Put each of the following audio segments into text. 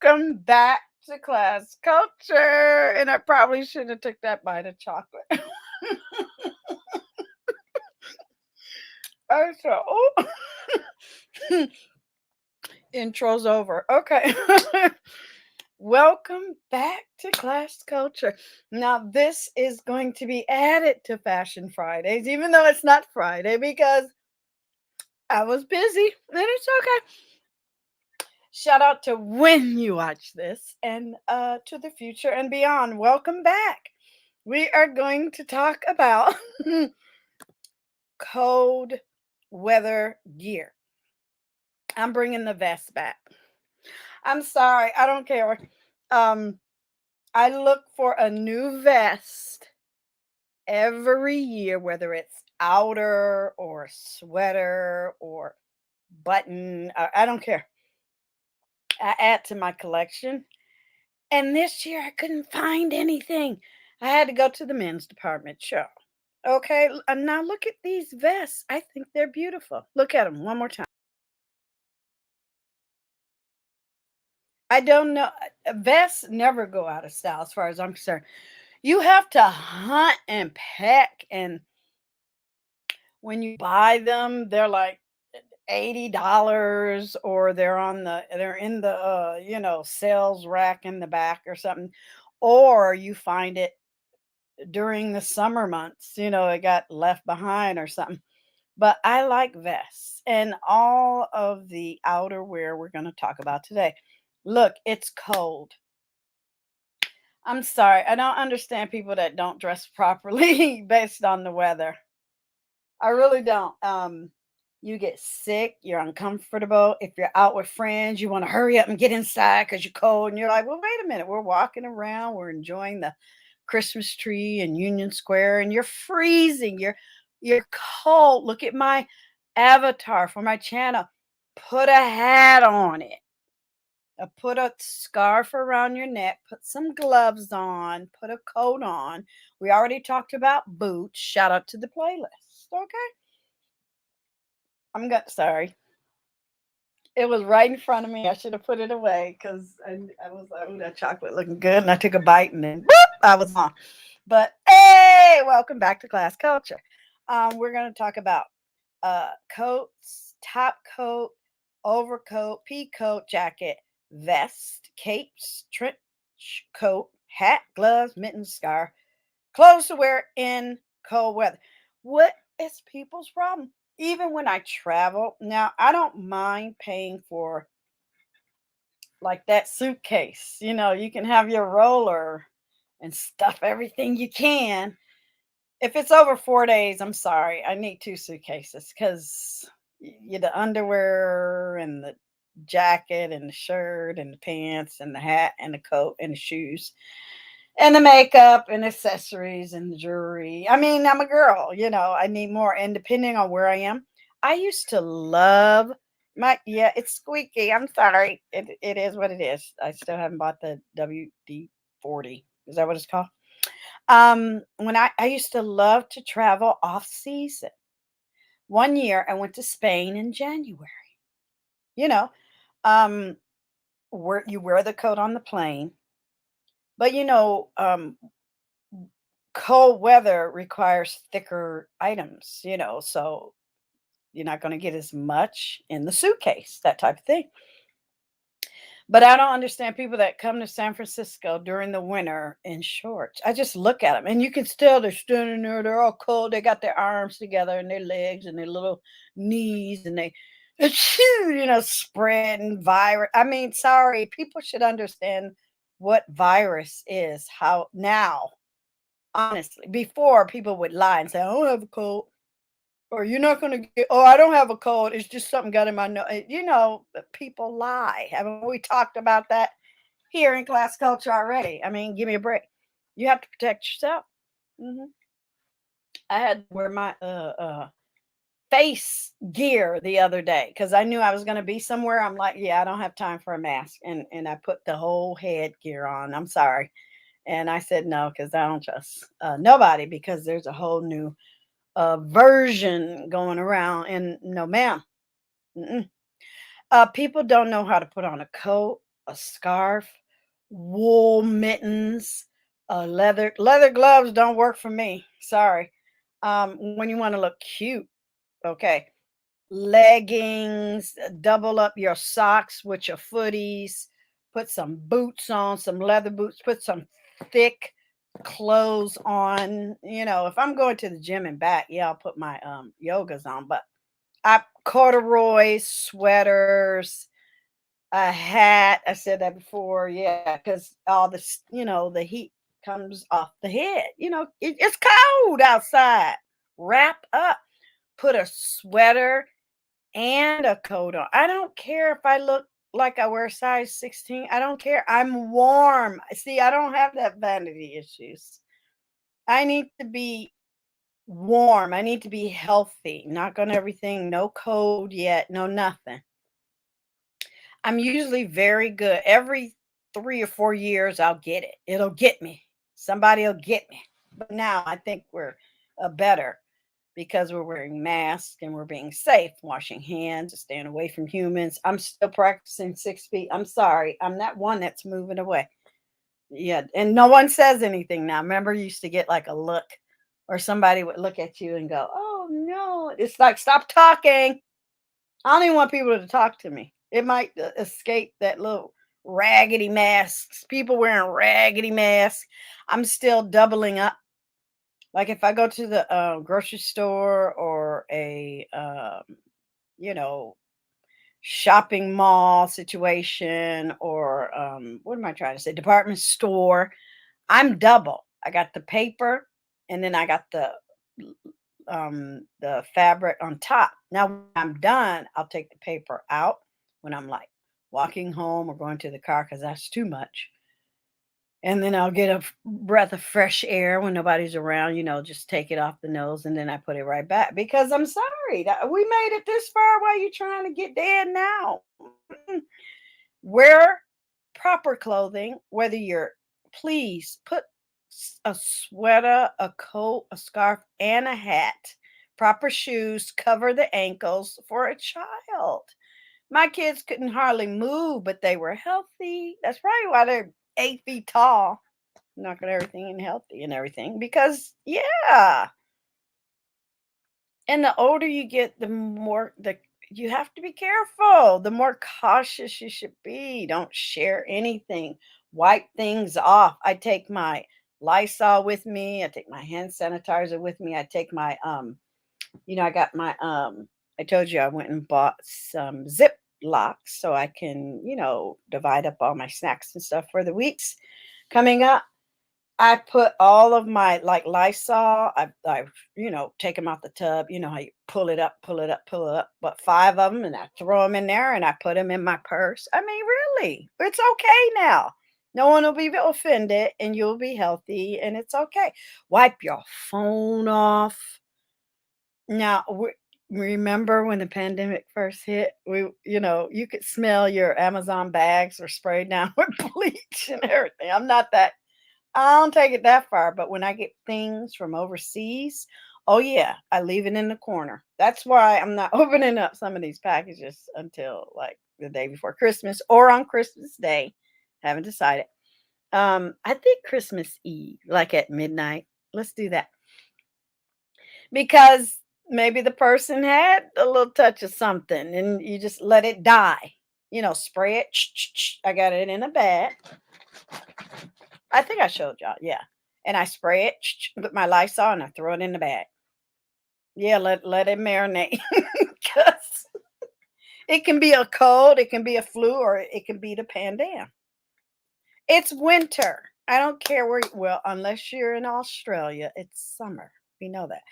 Welcome back to class culture. And I probably shouldn't have took that bite of chocolate. I so intro's over. Okay. Welcome back to class culture. Now this is going to be added to Fashion Fridays, even though it's not Friday because I was busy and it's okay. Shout out to when you watch this and to the future and beyond. Welcome back. We are going to talk about cold weather gear. I'm bringing the vest back. I'm sorry, I don't care. Um, I look for a new vest every year, whether it's outer or sweater or button. I don't care. I add to my collection. And this year I couldn't find anything. I had to go to the men's department. Sure. Okay. Now look at these vests. I think they're beautiful. Look at them one more time. I don't know. Vests never go out of style as far as I'm concerned. You have to hunt and peck. And when you buy them, they're like $80 or they're in the sales rack in the back or something, or you find it during the summer months, it got left behind or something. But I like vests and all of the outerwear we're going to talk about today. Look, it's cold. I'm sorry. I don't understand people that don't dress properly based on the weather. I really don't. You get sick, you're uncomfortable. If you're out with friends, you want to hurry up and get inside because you're cold. And you're like, well, wait a minute. We're walking around, we're enjoying the Christmas tree in Union Square, and you're freezing. You're cold. Look at my avatar for my channel. Put a hat on it. Put a scarf around your neck. Put some gloves on. Put a coat on. We already talked about boots. Shout out to the playlist. Okay. Sorry. It was right in front of me. I should have put it away because I was like, oh, that chocolate looking good. And I took a bite and then whoop, I was on. But hey, welcome back to class culture. We're going to talk about coats, top coat, overcoat, pea coat, jacket, vest, capes, trench coat, hat, gloves, mittens, scarf, clothes to wear in cold weather. What is people's problem? Even when I travel, now I don't mind paying for like that suitcase. You can have your roller and stuff everything you can. If it's over 4 days, I'm sorry. I need two suitcases because the underwear and the jacket and the shirt and the pants and the hat and the coat and the shoes and the makeup and accessories and the jewelry. I mean, I'm a girl, I need more. And depending on where I am, I used to love yeah, it's squeaky. I'm sorry. It is what it is. I still haven't bought the WD-40. Is that what it's called? When I used to love to travel off season. One year I went to Spain in January. You know, um, where you wear the coat on the plane, but cold weather requires thicker items, so you're not going to get as much in the suitcase, that type of thing. But I don't understand people that come to San Francisco during the winter in shorts. I just look at them and you can still, they're standing there, they're all cold. They got their arms together and their legs and their little knees and they, spread and virus. I mean, sorry, people should understand what virus is. How now, honestly, before people would lie and say, I don't have a cold. Or you're not going to get, oh, I don't have a cold. It's just something got in my nose. People lie. Haven't we talked about that here in class culture already? I mean, give me a break. You have to protect yourself. hmm I had to wear my face gear the other day because I knew I was going to be somewhere. I'm like, yeah, I don't have time for a mask. And I put the whole head gear on. I'm sorry. And I said no because I don't trust nobody because there's a whole new version going around. And no, ma'am. Mm-mm. People don't know how to put on a coat, a scarf, wool mittens, leather gloves don't work for me. Sorry. When you want to look cute, okay. Leggings, double up your socks with your footies, put some boots on, some leather boots, put some thick clothes on. You know, if I'm going to the gym and back, yeah, I'll put my yogas on, but I corduroys, sweaters, a hat. I said that before, yeah, because all this, you know, the heat comes off the head. You know, it's cold outside. Wrap up, put a sweater and a coat on. I don't care if I look like I wear size 16. I don't care. I'm warm. See, I don't have that vanity issues. I need to be warm. I need to be healthy. Not gonna everything, no cold yet, no nothing. I'm usually very good. Every 3 or 4 years, I'll get it. It'll get me. Somebody will get me. But now I think we're better because we're wearing masks and we're being safe, washing hands, staying away from humans. I'm still practicing 6 feet. I'm sorry. I'm that one that's moving away. Yeah. And no one says anything now. Remember, you used to get like a look or somebody would look at you and go, oh no. It's like, stop talking. I don't even want people to talk to me. It might escape that little raggedy masks. People wearing raggedy masks. I'm still doubling up. Like if I go to the grocery store or a you know, shopping mall situation or what am I trying to say? Department store. I'm double. I got the paper and then I got the fabric on top. Now when I'm done, I'll take the paper out when I'm like walking home or going to the car because that's too much. And then I'll get a breath of fresh air when nobody's around, you know, just take it off the nose and then I put it right back because I'm sorry that we made it this far. Why are you trying to get dead now? Wear proper clothing, whether you're, please put a sweater, a coat, a scarf, and a hat. Proper shoes, cover the ankles for a child. My kids couldn't hardly move, but they were healthy. That's probably why they're 8 feet tall. Not got everything and healthy and everything because, yeah. And the older you get, the more you have to be careful. The more cautious you should be. Don't share anything. Wipe things off. I take my Lysol with me. I take my hand sanitizer with me. I take my you know, I got my I told you I went and bought some zip locks so I can, you know, divide up all my snacks and stuff for the weeks coming up. I put all of my like Lysol. I you know, take them out the tub. You know how you pull it up, pull it up, pull it up. But 5 of them, and I throw them in there, and I put them in my purse. I mean, really, it's okay now. No one will be offended, and you'll be healthy, and it's okay. Wipe your phone off. Now, remember when the pandemic first hit? You know, you could smell your Amazon bags were sprayed down with bleach and everything. I'm not that I don't take it that far, but when I get things from overseas, oh yeah, I leave it in the corner. That's why I'm not opening up some of these packages until like the day before Christmas or on Christmas Day. Haven't decided. I think Christmas Eve, like at midnight. Let's do that. Because maybe the person had a little touch of something and you just let it die. You know, spray it. I got it in a bag. I think I showed y'all, yeah. And I spray it with my Lysol and I throw it in the bag. Yeah, let it marinate. 'Cause it can be a cold, it can be a flu, or it can be the pandemic. It's winter. I don't care where well, unless you're in Australia, it's summer. We know that.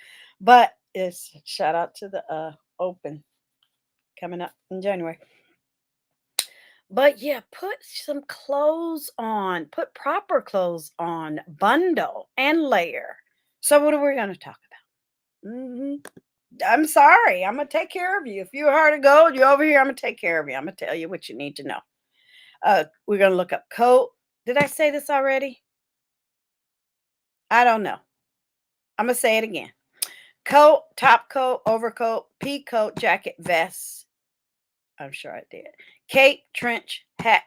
But it's shout out to the open coming up in January. But yeah, put some clothes on, put proper clothes on, bundle and layer. So, what are we going to talk about? I'm sorry. I'm going to take care of you. If you're hard to go, you're over here. I'm going to take care of you. I'm going to tell you what you need to know. We're going to look up coat. Did I say this already? I don't know. I'm going to say it again. Coat, top coat, overcoat, pea coat, jacket, vest. I'm sure I did. Cape, trench, hat,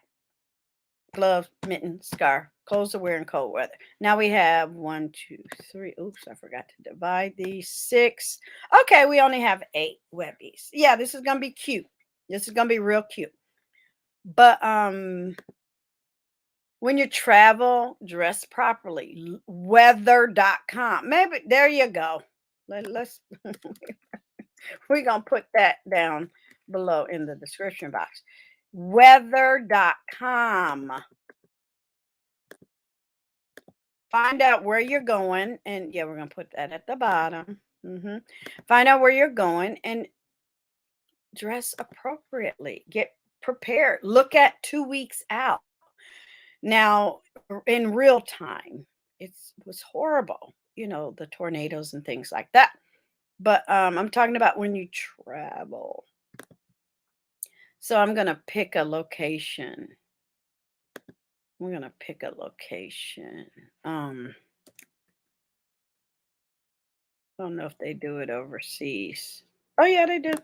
glove, mitten, scarf, clothes to wear in cold weather. Now we have 1, 2, 3. Oops, I forgot to divide these. 6. Okay, we only have 8 webbies. Yeah, this is gonna be cute. This is gonna be real cute. But when you travel, dress properly. Weather.com. Maybe there you go. Let's we're gonna put that down below in the description box. Weather.com. Find out where you're going, and yeah, we're gonna put that at the bottom. Find out where you're going and dress appropriately. Get prepared. Look at 2 weeks out. Now, in real time, it was horrible, the tornadoes and things like that. But I'm talking about when you travel. So I'm going to pick a location. We're going to pick a location. I don't know if they do it overseas. Oh, yeah, they do.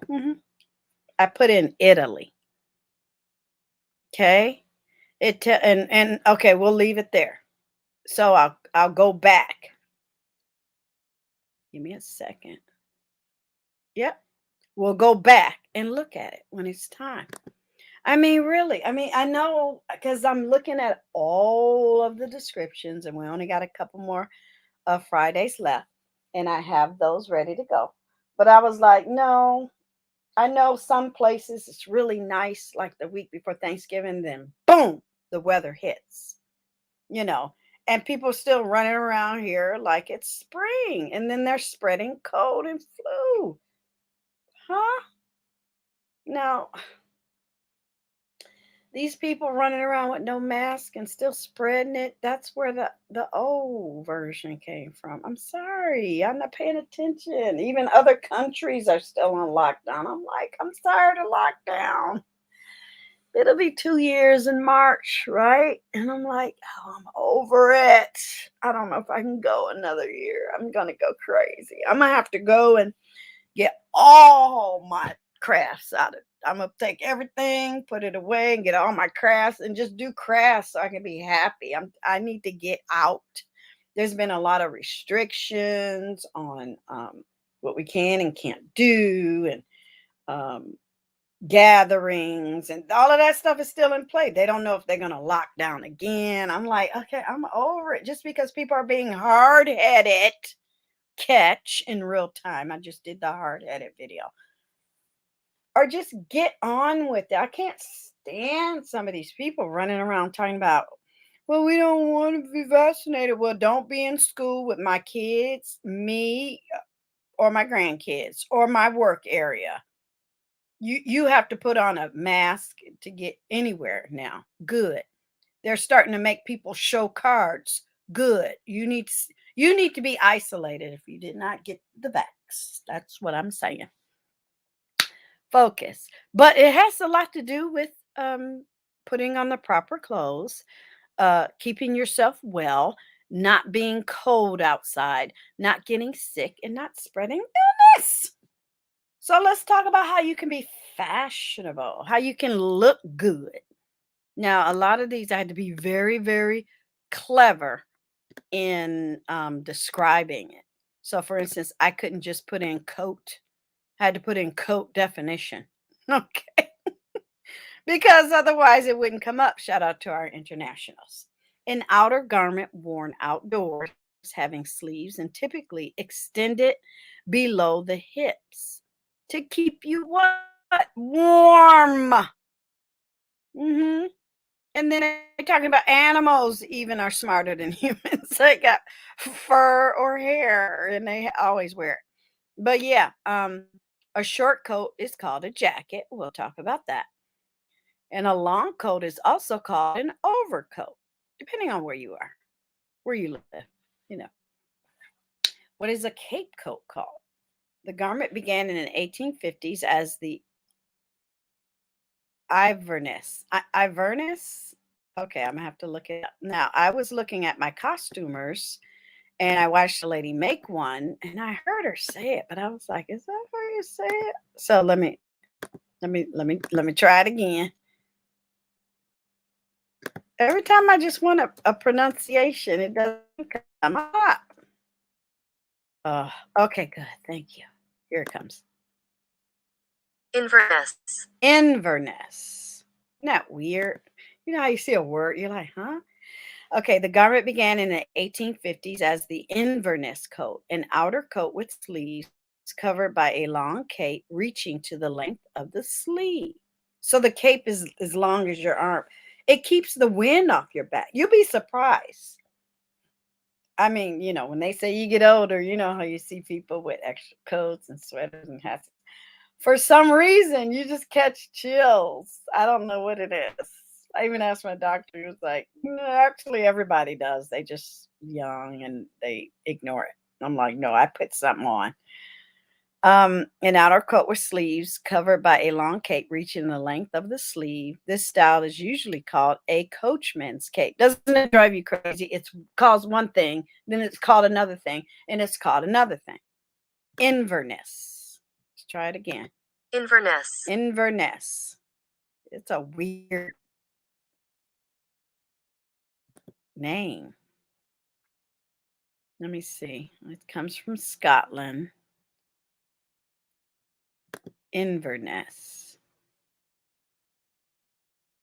I put in Italy. Okay. And okay, we'll leave it there. So I'll go back. Give me a second. Yep. We'll go back and look at it when it's time. I mean, really. I mean, I know because I'm looking at all of the descriptions and we only got a couple more Fridays left and I have those ready to go. But I was like, no, I know some places it's really nice like the week before Thanksgiving, then boom, the weather hits, and people still running around here like it's spring and then they're spreading cold and flu. Huh? Now, these people running around with no mask and still spreading it, that's where the old version came from. I'm sorry. I'm not paying attention. Even other countries are still on lockdown. I'm like, I'm tired of lockdown. It'll be 2 years in March, right? And I'm like, oh, I'm over it. I don't know if I can go another year. I'm going to go crazy. I'm going to have to go and get all my crafts out of it. I'm going to take everything, put it away and get all my crafts and just do crafts so I can be happy. I need to get out. There's been a lot of restrictions on what we can and can't do and gatherings and all of that stuff is still in play. They don't know if they're going to lock down again. I'm like, okay, I'm over it. Just because people are being hard-headed, catch in real time. I just did the hard-headed video. Or just get on with it. I can't stand some of these people running around talking about, well, we don't want to be vaccinated. Well, don't be in school with my kids, me, or my grandkids, or my work area. You have to put on a mask to get anywhere now. Good. They're starting to make people show cards. Good. You need to be isolated if you did not get the vax. That's what I'm saying. Focus. But it has a lot to do with putting on the proper clothes, keeping yourself well, not being cold outside, not getting sick, and not spreading illness. So let's talk about how you can be fashionable, how you can look good. Now, a lot of these I had to be very, very clever in describing it. So, for instance, I couldn't just put in coat. I had to put in coat definition. Okay. Because otherwise it wouldn't come up. Shout out to our internationals. An outer garment worn outdoors, having sleeves and typically extended below the hips to keep you what? Warm. And then they're talking about animals even are smarter than humans. They got fur or hair and they always wear it. But yeah, a short coat is called a jacket. We'll talk about that. And a long coat is also called an overcoat, depending on where you are, where you live. You know. What is a cape coat called? The garment began in the 1850s as the Iverness. Iverness? Okay, I'm gonna have to look it up. Now, I was looking at my costumers and I watched a lady make one and I heard her say it, but I was like, is that how you say it? So let me try it again. Every time I just want a pronunciation, it doesn't come up. Okay, good. Thank you. Here it comes. Inverness. Inverness. Isn't that weird? You know how you see a word, you're like, huh? Okay, the garment began in the 1850s as the Inverness coat, an outer coat with sleeves covered by a long cape reaching to the length of the sleeve. So the cape is as long as your arm. It keeps the wind off your back. You'll be surprised. I mean, when they say you get older, you know how you see people with extra coats and sweaters and hats. For some reason, you just catch chills. I don't know what it is. I even asked my doctor. He was like, "No, actually, everybody does. They just young and they ignore it." I'm like, "No, I put something on." An outer coat with sleeves covered by a long cape reaching the length of the sleeve. This style is usually called a coachman's cape. Doesn't it drive you crazy? It's called one thing, then it's called another thing, and it's called another thing. Inverness. Let's try it again. Inverness. Inverness. It's a weird name. Let me see. It comes from Scotland. Inverness.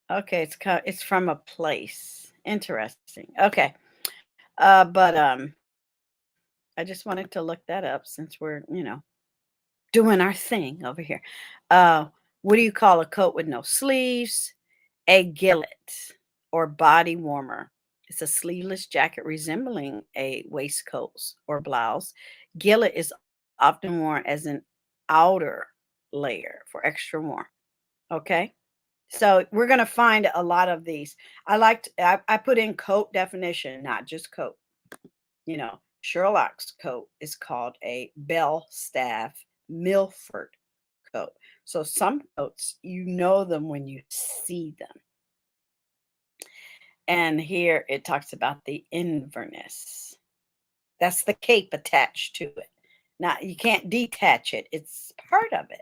Okay, it's from a place. Interesting. Okay. But I just wanted to look that up since we're, doing our thing over here. What do you call a coat with no sleeves? A gillet or body warmer. It's a sleeveless jacket resembling a waistcoat or blouse. Gillet is often worn as an outer layer for extra warmth. Okay. So we're going to find a lot of these. I put in coat definition, not just coat. Sherlock's coat is called a Belstaff Milford coat. So some coats, you know them when you see them. And here it talks about the Inverness. That's the cape attached to it. Now, you can't detach it. It's part of it.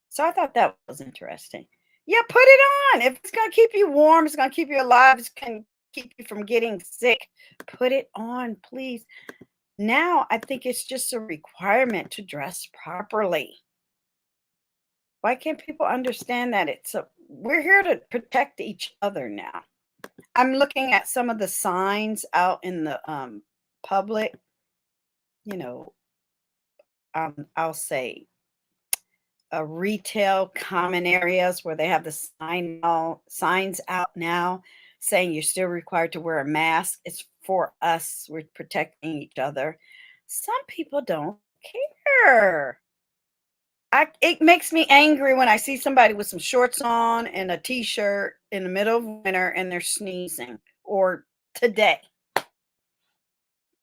So I thought that was interesting. Yeah, put it on. If it's going to keep you warm, it's going to keep you alive, it's going to keep you from getting sick. Put it on, please. Now, I think it's just a requirement to dress properly. Why can't people understand that we're here to protect each other now? I'm looking at some of the signs out in the public, I'll say retail common areas where they have the signs out now saying you're still required to wear a mask. It's for us. We're protecting each other. Some people don't care. It makes me angry when I see somebody with some shorts on and a t-shirt in the middle of winter and they're sneezing. Or today.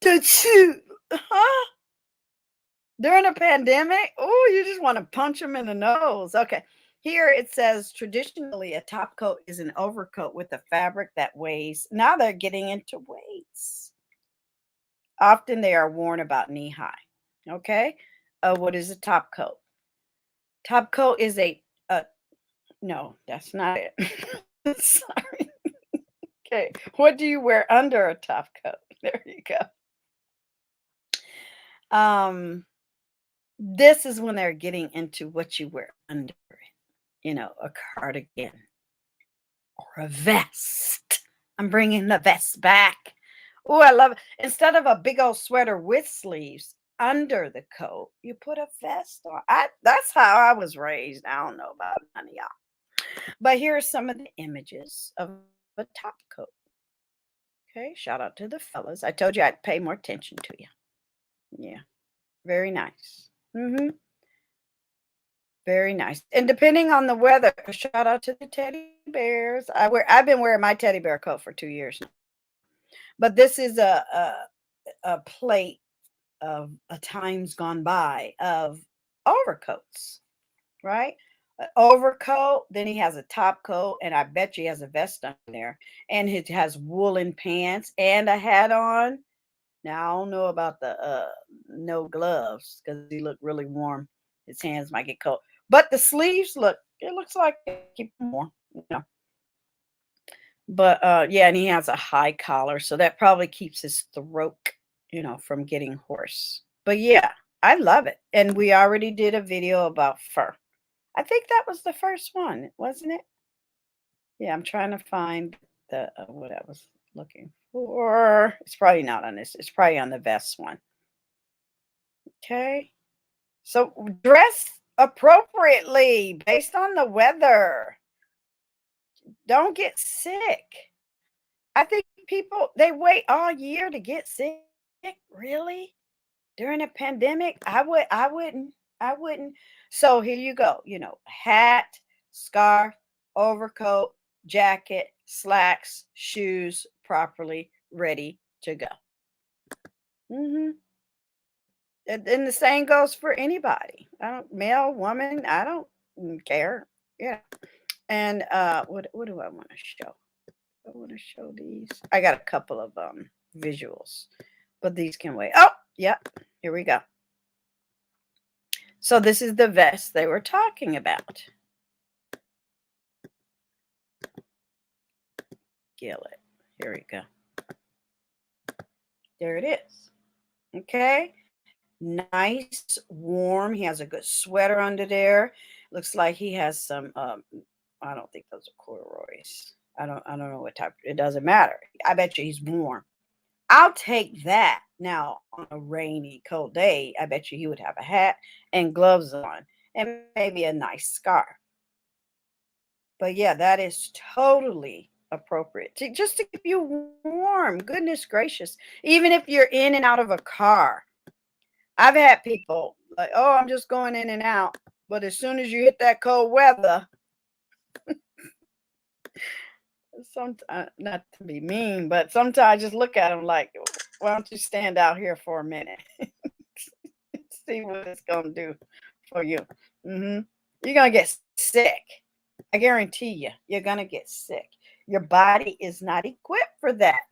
Huh? During a pandemic? Oh, you just want to punch them in the nose. Okay. Here it says traditionally a top coat is an overcoat with a fabric that weighs. Now they're getting into weights. Often they are worn about knee high. Okay. What is a top coat? Top coat is no, that's not it. Sorry. Okay. What do you wear under a top coat? There you go. This is when they're getting into what you wear under it. A cardigan or a vest. I'm bringing the vest back. Oh, I love it. Instead of a big old sweater with sleeves under the coat, you put a vest on. That's how I was raised. I don't know about none of y'all. But here are some of the images of a top coat. Okay, shout out to the fellas. I told you I'd pay more attention to you. Yeah, very nice. Very nice. And depending on the weather, shout out to the teddy bears. I've been wearing my teddy bear coat for 2 years now. But this is a plate of times gone by of overcoats, right? Overcoat, then he has a top coat, and I bet you he has a vest on there, and it has woolen pants and a hat on. Now I don't know about the no gloves because he looked really warm. His hands might get cold, but the sleeves looks like they keep them warm. But yeah, and he has a high collar, so that probably keeps his throat, from getting hoarse. But yeah, I love it. And we already did a video about fur. I think that was the first one, wasn't it? Yeah, I'm trying to find the what I was looking for. It's probably not on this. It's probably on the vest one. Okay. So dress appropriately based on the weather. Don't get sick. I think people they wait all year to get sick. Really? During a pandemic? I wouldn't. I wouldn't. So here you go, hat, scarf, overcoat, jacket, slacks, shoes, properly ready to go. Mhm. And the same goes for anybody. I don't male, woman, I don't care. Yeah. And what do I want to show? I want to show these. I got a couple of visuals, but these can wait. Oh, yep. Here we go. So this is the vest they were talking about. Gillet. Here we go. There it is. Okay. Nice, warm. He has a good sweater under there. Looks like he has some I don't think those are corduroys. I don't know what type. It doesn't matter. I bet you he's warm. I'll take that. Now, on a rainy, cold day, I bet you he would have a hat and gloves on and maybe a nice scarf. But yeah, that is totally appropriate just to keep you warm. Goodness gracious. Even if you're in and out of a car. I've had people like, oh, I'm just going in and out. But as soon as you hit that cold weather, not to be mean, but sometimes I just look at them like, why don't you stand out here for a minute? See what it's going to do for you. You're going to get sick. I guarantee you, you're going to get sick. Your body is not equipped for that.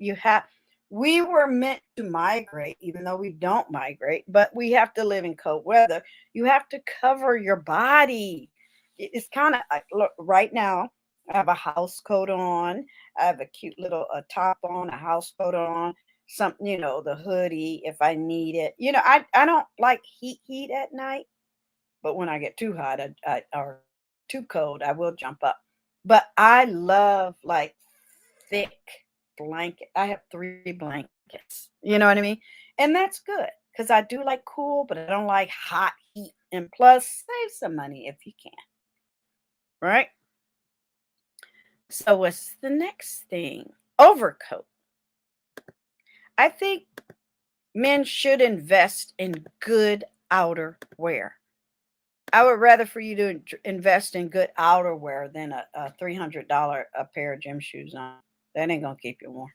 We were meant to migrate, even though we don't migrate, but we have to live in cold weather. You have to cover your body. It's kind of like, look, right now, I have a house coat on. I have a cute little top on, a house coat on, something, the hoodie if I need it. I don't like heat at night, but when I get too hot or too cold, I will jump up. But I love like thick blanket. I have 3 blankets. You know what I mean? And that's good because I do like cool, but I don't like hot heat. And plus, save some money if you can. Right? So what's the next thing? Overcoat. I think men should invest in good outerwear. I would rather for you to invest in good outerwear than a $300 a pair of gym shoes on. That ain't gonna keep you warm.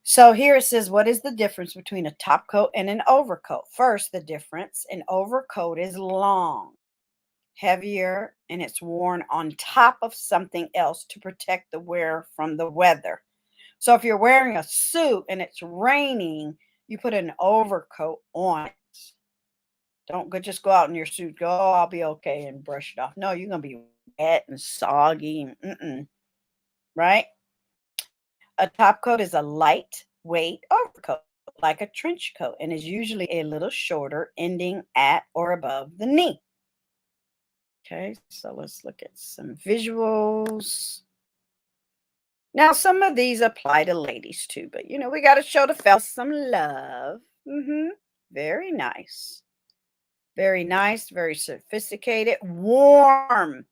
So here it says, what is the difference between a top coat and an overcoat? First, the difference: an overcoat is long, heavier, and it's worn on top of something else to protect the wearer from the weather. So if you're wearing a suit and it's raining, you put an overcoat on it. Don't just go out in your suit, go, oh, I'll be okay, and brush it off. No, you're going to be wet and soggy. Right? A top coat is a lightweight overcoat, like a trench coat, and is usually a little shorter, ending at or above the knee. Okay, so let's look at some visuals. Now, some of these apply to ladies too, but we got to show the fellas some love. Very nice. Very nice, very sophisticated, warm.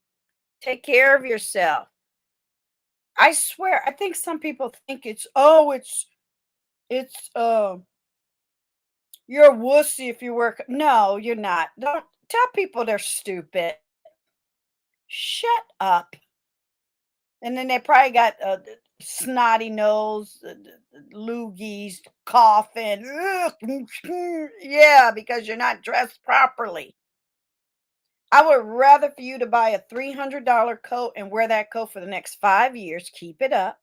Take care of yourself. I swear, I think some people think you're a wussy if you work. No, you're not. Don't tell people they're stupid. Shut up. And then they probably got snotty nose, loogies, coughing. Yeah, because you're not dressed properly. I would rather for you to buy a $300 coat and wear that coat for the next 5 years. Keep it up.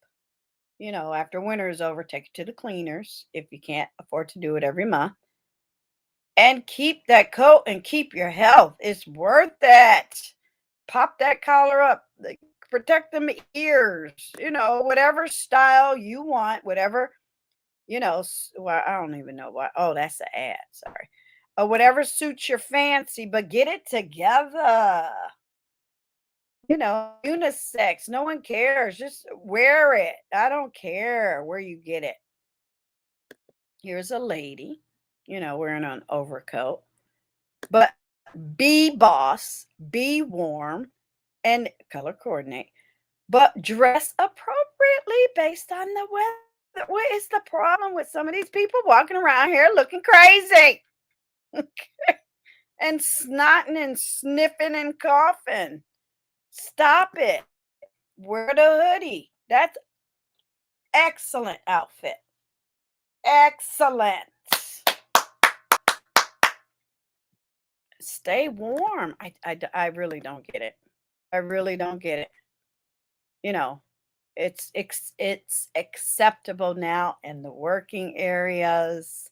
After winter is over, take it to the cleaners if you can't afford to do it every month. And keep that coat and keep your health. It's worth it. Pop that collar up. protect them ears, you know, whatever style you want, whatever, you know, well, I don't even know what. Oh, that's the ad. Sorry. Whatever suits your fancy, but get it together. You know, unisex. No one cares. Just wear it. I don't care where you get it. Here's a lady, you know, wearing an overcoat, but be boss, be warm, and color coordinate, but dress appropriately based on the weather. What is the problem with some of these people walking around here looking crazy and snotting and sniffing and coughing? Stop it. Wear the hoodie. That's excellent outfit. Excellent. Stay warm. I really don't get it. I really don't get it. You know, it's acceptable now in the working areas,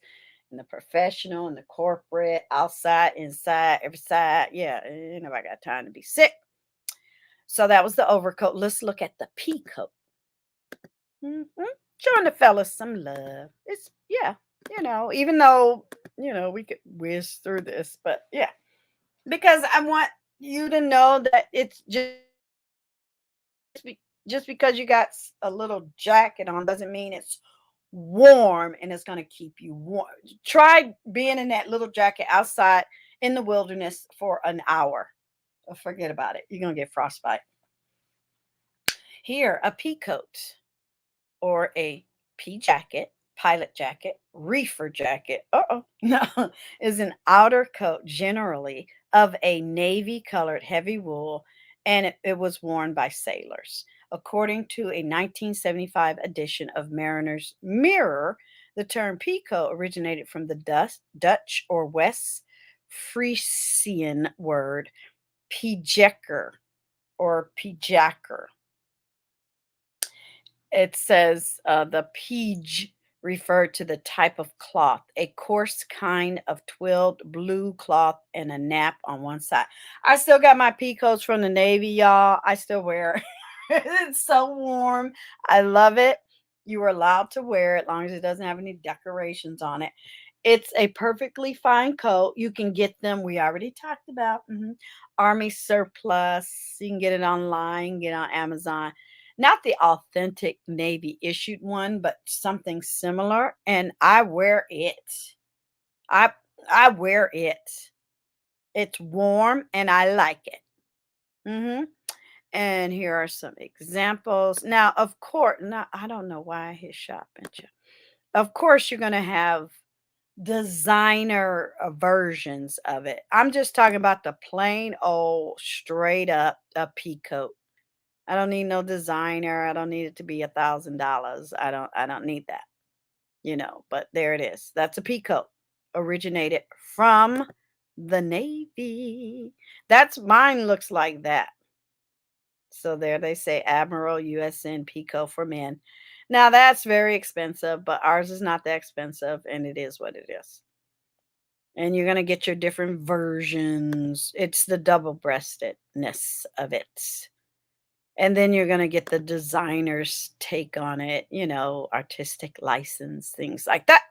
in the professional, in the corporate, outside, inside, every side. Yeah, ain't nobody got time to be sick. So that was the overcoat. Let's look at the pea coat. Showing the fellas some love. It's yeah, you know, even though you know we could whiz through this, but yeah, because I want you to know that it's just because you got a little jacket on doesn't mean it's warm and it's going to keep you warm. Try being in that little jacket outside in the wilderness for an hour. Forget about it. You're going to get frostbite. Here, a pea coat or a pea jacket, pilot jacket, reefer jacket. No, is an outer coat generally of a navy colored heavy wool, and it was worn by sailors. According to a 1975 edition of Mariner's Mirror, the term peacoat originated from the Dutch or West Frisian word peejekker or peejakker. It says the peej referred to the type of cloth, a coarse kind of twilled blue cloth and a nap on one side. I still got my peacoats from the Navy, y'all. I still wear it. It's so warm. I love it. You are allowed to wear it as long as it doesn't have any decorations on it. It's a perfectly fine coat. You can get them. We already talked about Army surplus. You can get it online, get it on Amazon. Not the authentic Navy issued one, but something similar. And I wear it. I I wear it. It's warm and I like it. And here are some examples. Now, of course, now I don't know why I hit shop at you. Of course, you're gonna have designer versions of it. I'm just talking about the plain old straight up a pea coat. I don't need no designer. I don't need it to be $1,000. I don't need that. You know, but there it is. That's a peacoat. Originated from the Navy. That's mine looks like that. So there they say Admiral USN Peacoat for men. Now that's very expensive, but ours is not that expensive and it is what it is. And you're going to get your different versions. It's the double-breastedness of it. And then you're going to get the designer's take on it, you know, artistic license, things like that.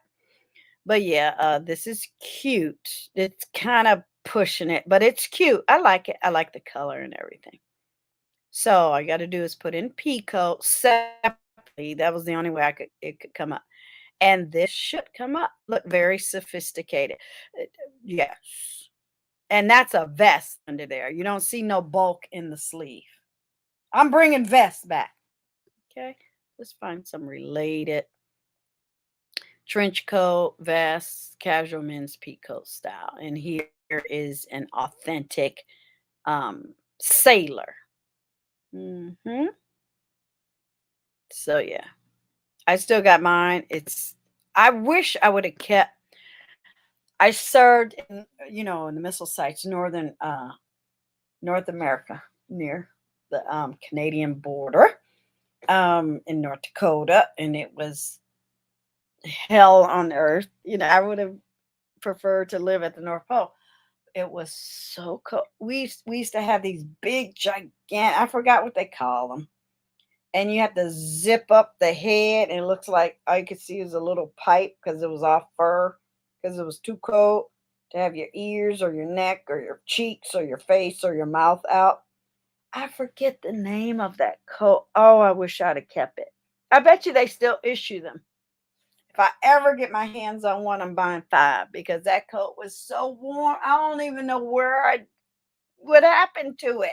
But yeah, this is cute. It's kind of pushing it, but it's cute. I like it. I like the color and everything. So all you got to do is put in peacoat separately. That was the only way it could come up. And this should come up. Look very sophisticated. Yes. And that's a vest under there. You don't see no bulk in the sleeve. I'm bringing vests back. Okay. Let's find some related trench coat, vest, casual men's peacoat style. And here is an authentic sailor. So yeah. I still got mine. I wish I would have kept. I served in, you know, in the missile sites, northern North America, near the Canadian border, in North Dakota, and it was hell on earth. You know, I would have preferred to live at the North Pole. it was so cold. We used to have these big, gigantic, I forgot what they call them. And you have to zip up the head, and it looks like all you could see is a little pipe because it was all fur, because it was too cold to have your ears or your neck or your cheeks or your face or your mouth out. I forget the name of that coat. Oh, I wish I'd have kept it. I bet you they still issue them. If I ever get my hands on one, I'm buying 5 because that coat was so warm. I don't even know what happened to it.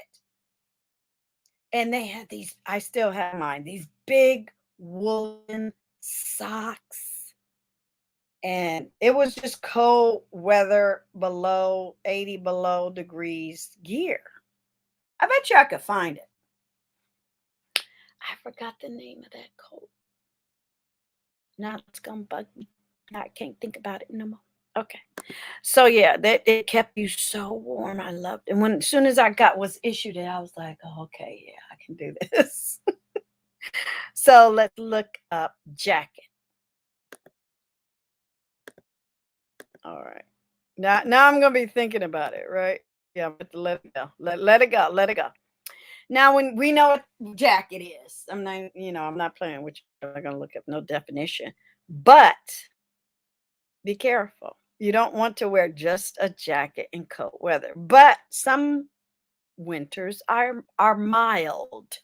And they had these, I still have mine, these big woolen socks. And it was just cold weather, below 80 below degrees gear. I bet you I could find it. I forgot the name of that coat. Now it's gonna bug me. I can't think about it no more. Okay. So yeah, that it kept you so warm. I loved it. And as soon as I was issued it, I was like, oh, okay, yeah, I can do this. So let's look up jacket. All right. Now I'm gonna be thinking about it, right? Yeah, I'm going to let it go. Let it go. Let it go. Now, when we know what jacket is, I'm not playing with you. I'm not gonna look up no definition. But be careful. You don't want to wear just a jacket in cold weather. But some winters are mild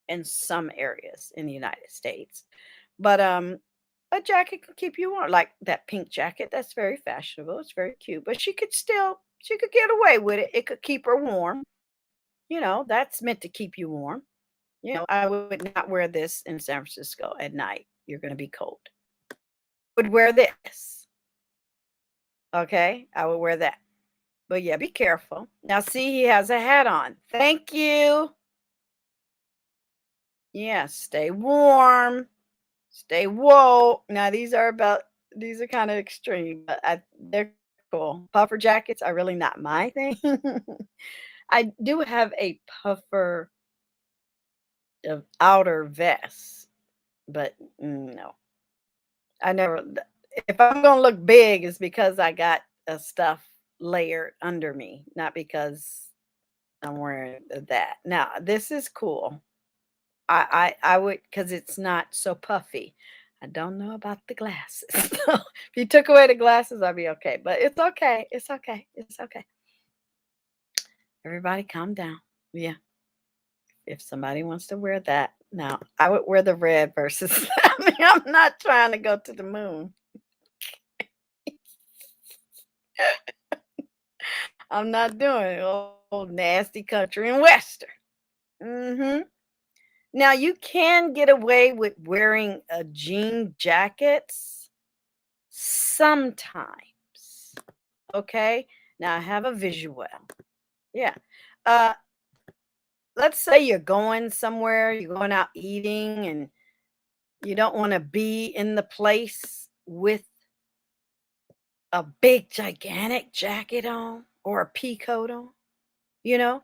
in some areas in the United States. But a jacket can keep you warm. Like that pink jacket, that's very fashionable. It's very cute. But she could get away with it. It could keep her warm. That's meant to keep you warm. I would not wear this in San Francisco at night. You're going to be cold. I would wear this. Okay, I would wear that. But yeah, be careful. Now, see, he has a hat on. Thank you. Yeah, stay warm. Stay woke. Now, these are kind of extreme, but they're cool. Puffer jackets are really not my thing. I do have a puffer of outer vest, but no. I never, if I'm going to look big, it's because I got stuff layered under me, not because I'm wearing that. Now, this is cool. I would, because it's not so puffy. I don't know about the glasses. So if you took away the glasses, I'd be okay. But it's okay. It's okay. It's okay. Everybody calm down. Yeah. If somebody wants to wear that. Now, I would wear the red versus I'm not trying to go to the moon. I'm not doing it. Old nasty country and western. Now, you can get away with wearing jean jackets sometimes. Okay? Now, I have a visual. Yeah. Let's say you're going somewhere, you're going out eating, and you don't want to be in the place with a big, gigantic jacket on or a pea coat on, you know?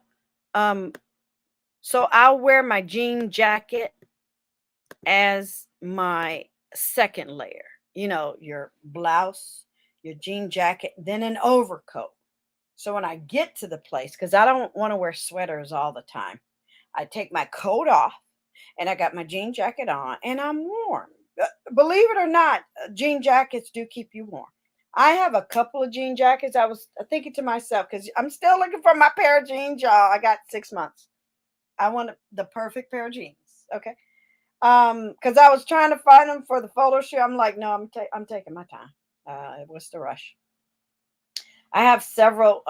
So I'll wear my jean jacket as my second layer. Your blouse, your jean jacket, then an overcoat. So when I get to the place, because I don't want to wear sweaters all the time, I take my coat off and I got my jean jacket on and I'm warm. Believe it or not, jean jackets do keep you warm. I have a couple of jean jackets. I was thinking to myself, because I'm still looking for my pair of jeans, y'all. I got 6 months. I want the perfect pair of jeans. Okay. Because I was trying to find them for the photo shoot. I'm like, no, I'm taking my time. What's the rush? I have several.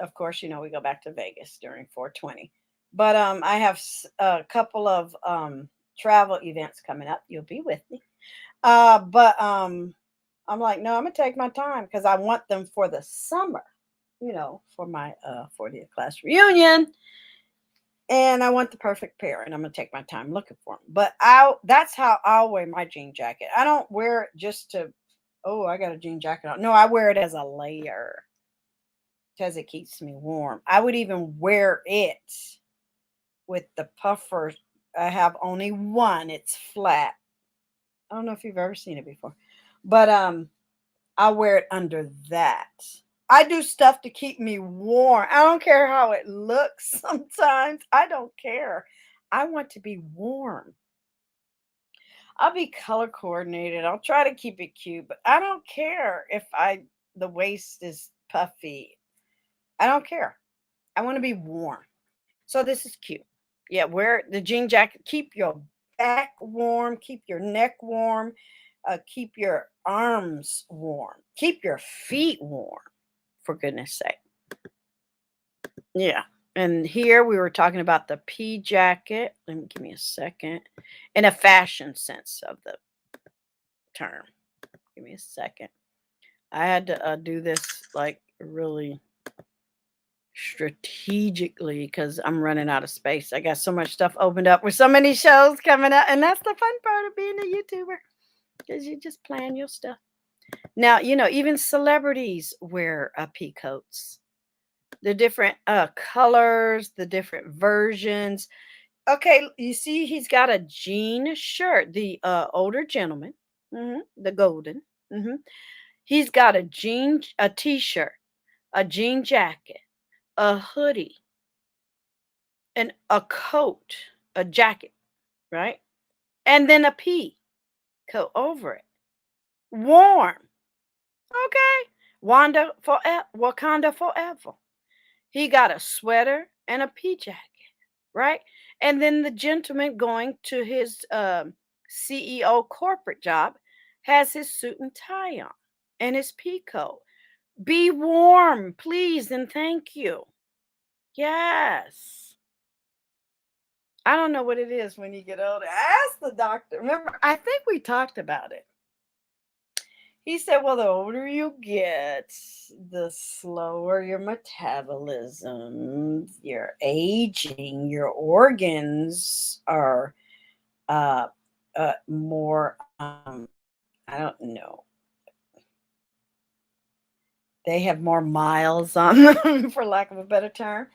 Of course, we go back to Vegas during 420. But I have a couple of travel events coming up. You'll be with me. But I'm like, no, I'm gonna take my time because I want them for the summer. For my 40th class reunion. And I want the perfect pair, and I'm gonna take my time looking for them. But that's how I'll wear my jean jacket. I don't wear it just to, oh, I got a jean jacket on. No, I wear it as a layer because it keeps me warm. I would even wear it with the puffer. I have only one. It's flat. I don't know if you've ever seen it before, but I'll wear it under that. I do stuff to keep me warm. I don't care how it looks sometimes. I don't care. I want to be warm. I'll be color coordinated. I'll try to keep it cute, but I don't care if the waist is puffy. I don't care. I want to be warm. So this is cute. Yeah, wear the jean jacket. Keep your back warm. Keep your neck warm. Keep your arms warm. Keep your feet warm. For goodness sake. Yeah. And here we were talking about the pea jacket. Let me give me a second. In a fashion sense of the term. Give me a second. I had to do this like really strategically because I'm running out of space. I got so much stuff opened up with so many shows coming up, and that's the fun part of being a YouTuber because you just plan your stuff. Now, even celebrities wear pea coats. The different colors, the different versions. Okay, you see, he's got a jean shirt. The older gentleman, the golden. He's got a t-shirt, a jean jacket, a hoodie, and a coat, a jacket, right? And then a pea coat over it. Warm. Okay. Wakanda forever. He got a sweater and a pea jacket, right? And then the gentleman going to his CEO corporate job has his suit and tie on and his pea coat. Be warm, please, and thank you. Yes. I don't know what it is when you get older. Ask the doctor. Remember, I think we talked about it. He said, well, the older you get, the slower your metabolism, you're aging, your organs are more, I don't know. They have more miles on them, for lack of a better term.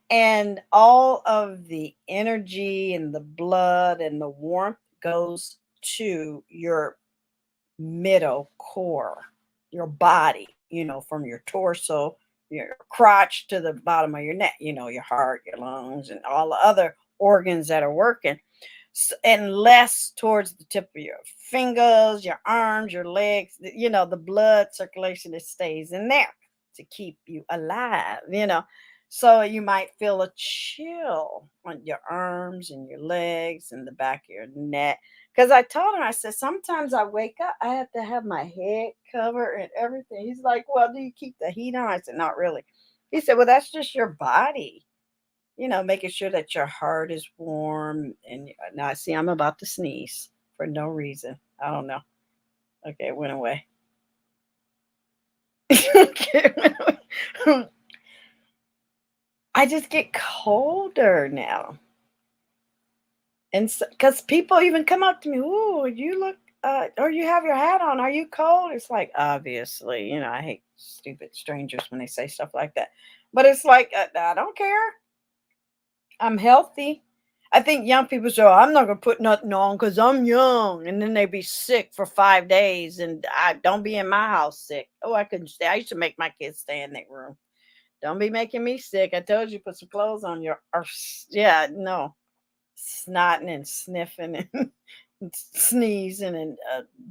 And all of the energy and the blood and the warmth goes to your middle core, your body, from your torso, your crotch to the bottom of your neck, your heart, your lungs, and all the other organs that are working. And less towards the tip of your fingers, your arms, your legs, the blood circulation that stays in there to keep you alive, So you might feel a chill on your arms and your legs and the back of your neck. Because I told him, I said, sometimes I wake up, I have to have my head covered and everything. He's like, well, do you keep the heat on? I said, not really. He said, well, that's just your body, making sure that your heart is warm. And now I see I'm about to sneeze for no reason. I don't know. Okay, it went away. Okay, it went away. I just get colder now. And because people even come up to me, "Ooh, you look, or you have your hat on. Are you cold?" It's like, obviously, I hate stupid strangers when they say stuff like that. But it's like, I don't care. I'm healthy. I think young people say, "Oh, I'm not going to put nothing on because I'm young." And then they be sick for 5 days. And I don't be in my house sick. Oh, I couldn't stay. I used to make my kids stay in their room. Don't be making me sick. I told you, put some clothes on your, yeah, no. Snotting and sniffing and sneezing and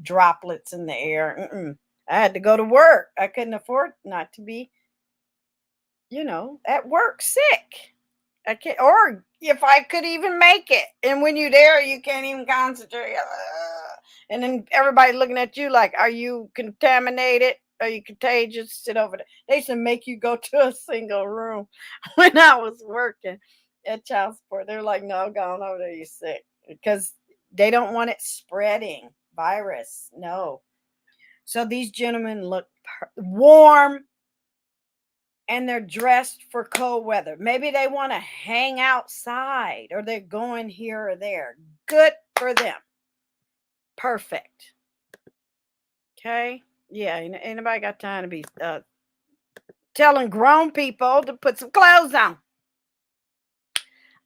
droplets in the air. I had to go to work. I couldn't afford not to be, at work sick. I can't, or if I could even make it. And when you're there, you can't even concentrate. And then everybody looking at you like, are you contaminated? Are you contagious? Sit over there. They used to make you go to a single room when I was working at child support. They're like, no, go on over there. You're sick. Because they don't want it spreading virus. No. So these gentlemen look warm and they're dressed for cold weather. Maybe they want to hang outside or they're going here or there. Good for them. Perfect. Okay. Yeah. Ain't nobody got time to be telling grown people to put some clothes on.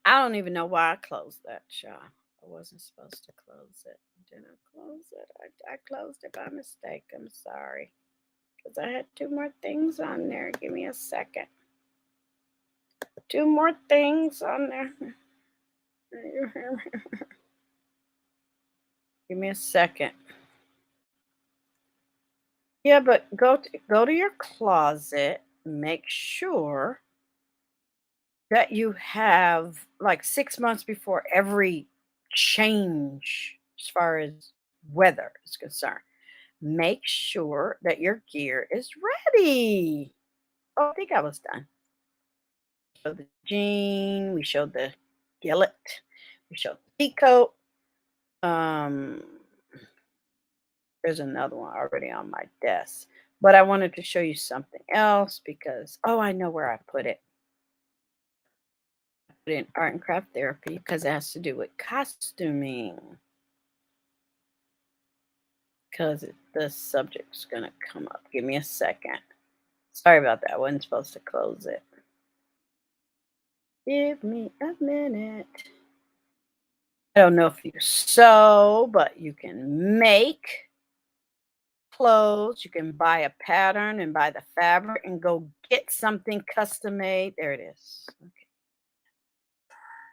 I don't even know why I closed that shop. I wasn't supposed to close it. Did I close it? I closed it by mistake. I'm sorry. because I had 2 more things on there. Give me a second. 2 more things on there. Give me a second. Yeah, but go to your closet. Make sure that you have like 6 months before every change as far as weather is concerned. Make sure that your gear is ready. Oh, I think I was done. Showed the jean, we showed the gillet, we showed the peacoat. There's another one already on my desk, but I wanted to show you something else because, oh, I know where I put it. I put it in art and craft therapy because it has to do with costuming. Because the subject's going to come up. Give me a second. Sorry about that. I wasn't supposed to close it. Give me a minute. I don't know if you sew, but you can make clothes. You can buy a pattern and buy the fabric and go get something custom made. There it is. Okay.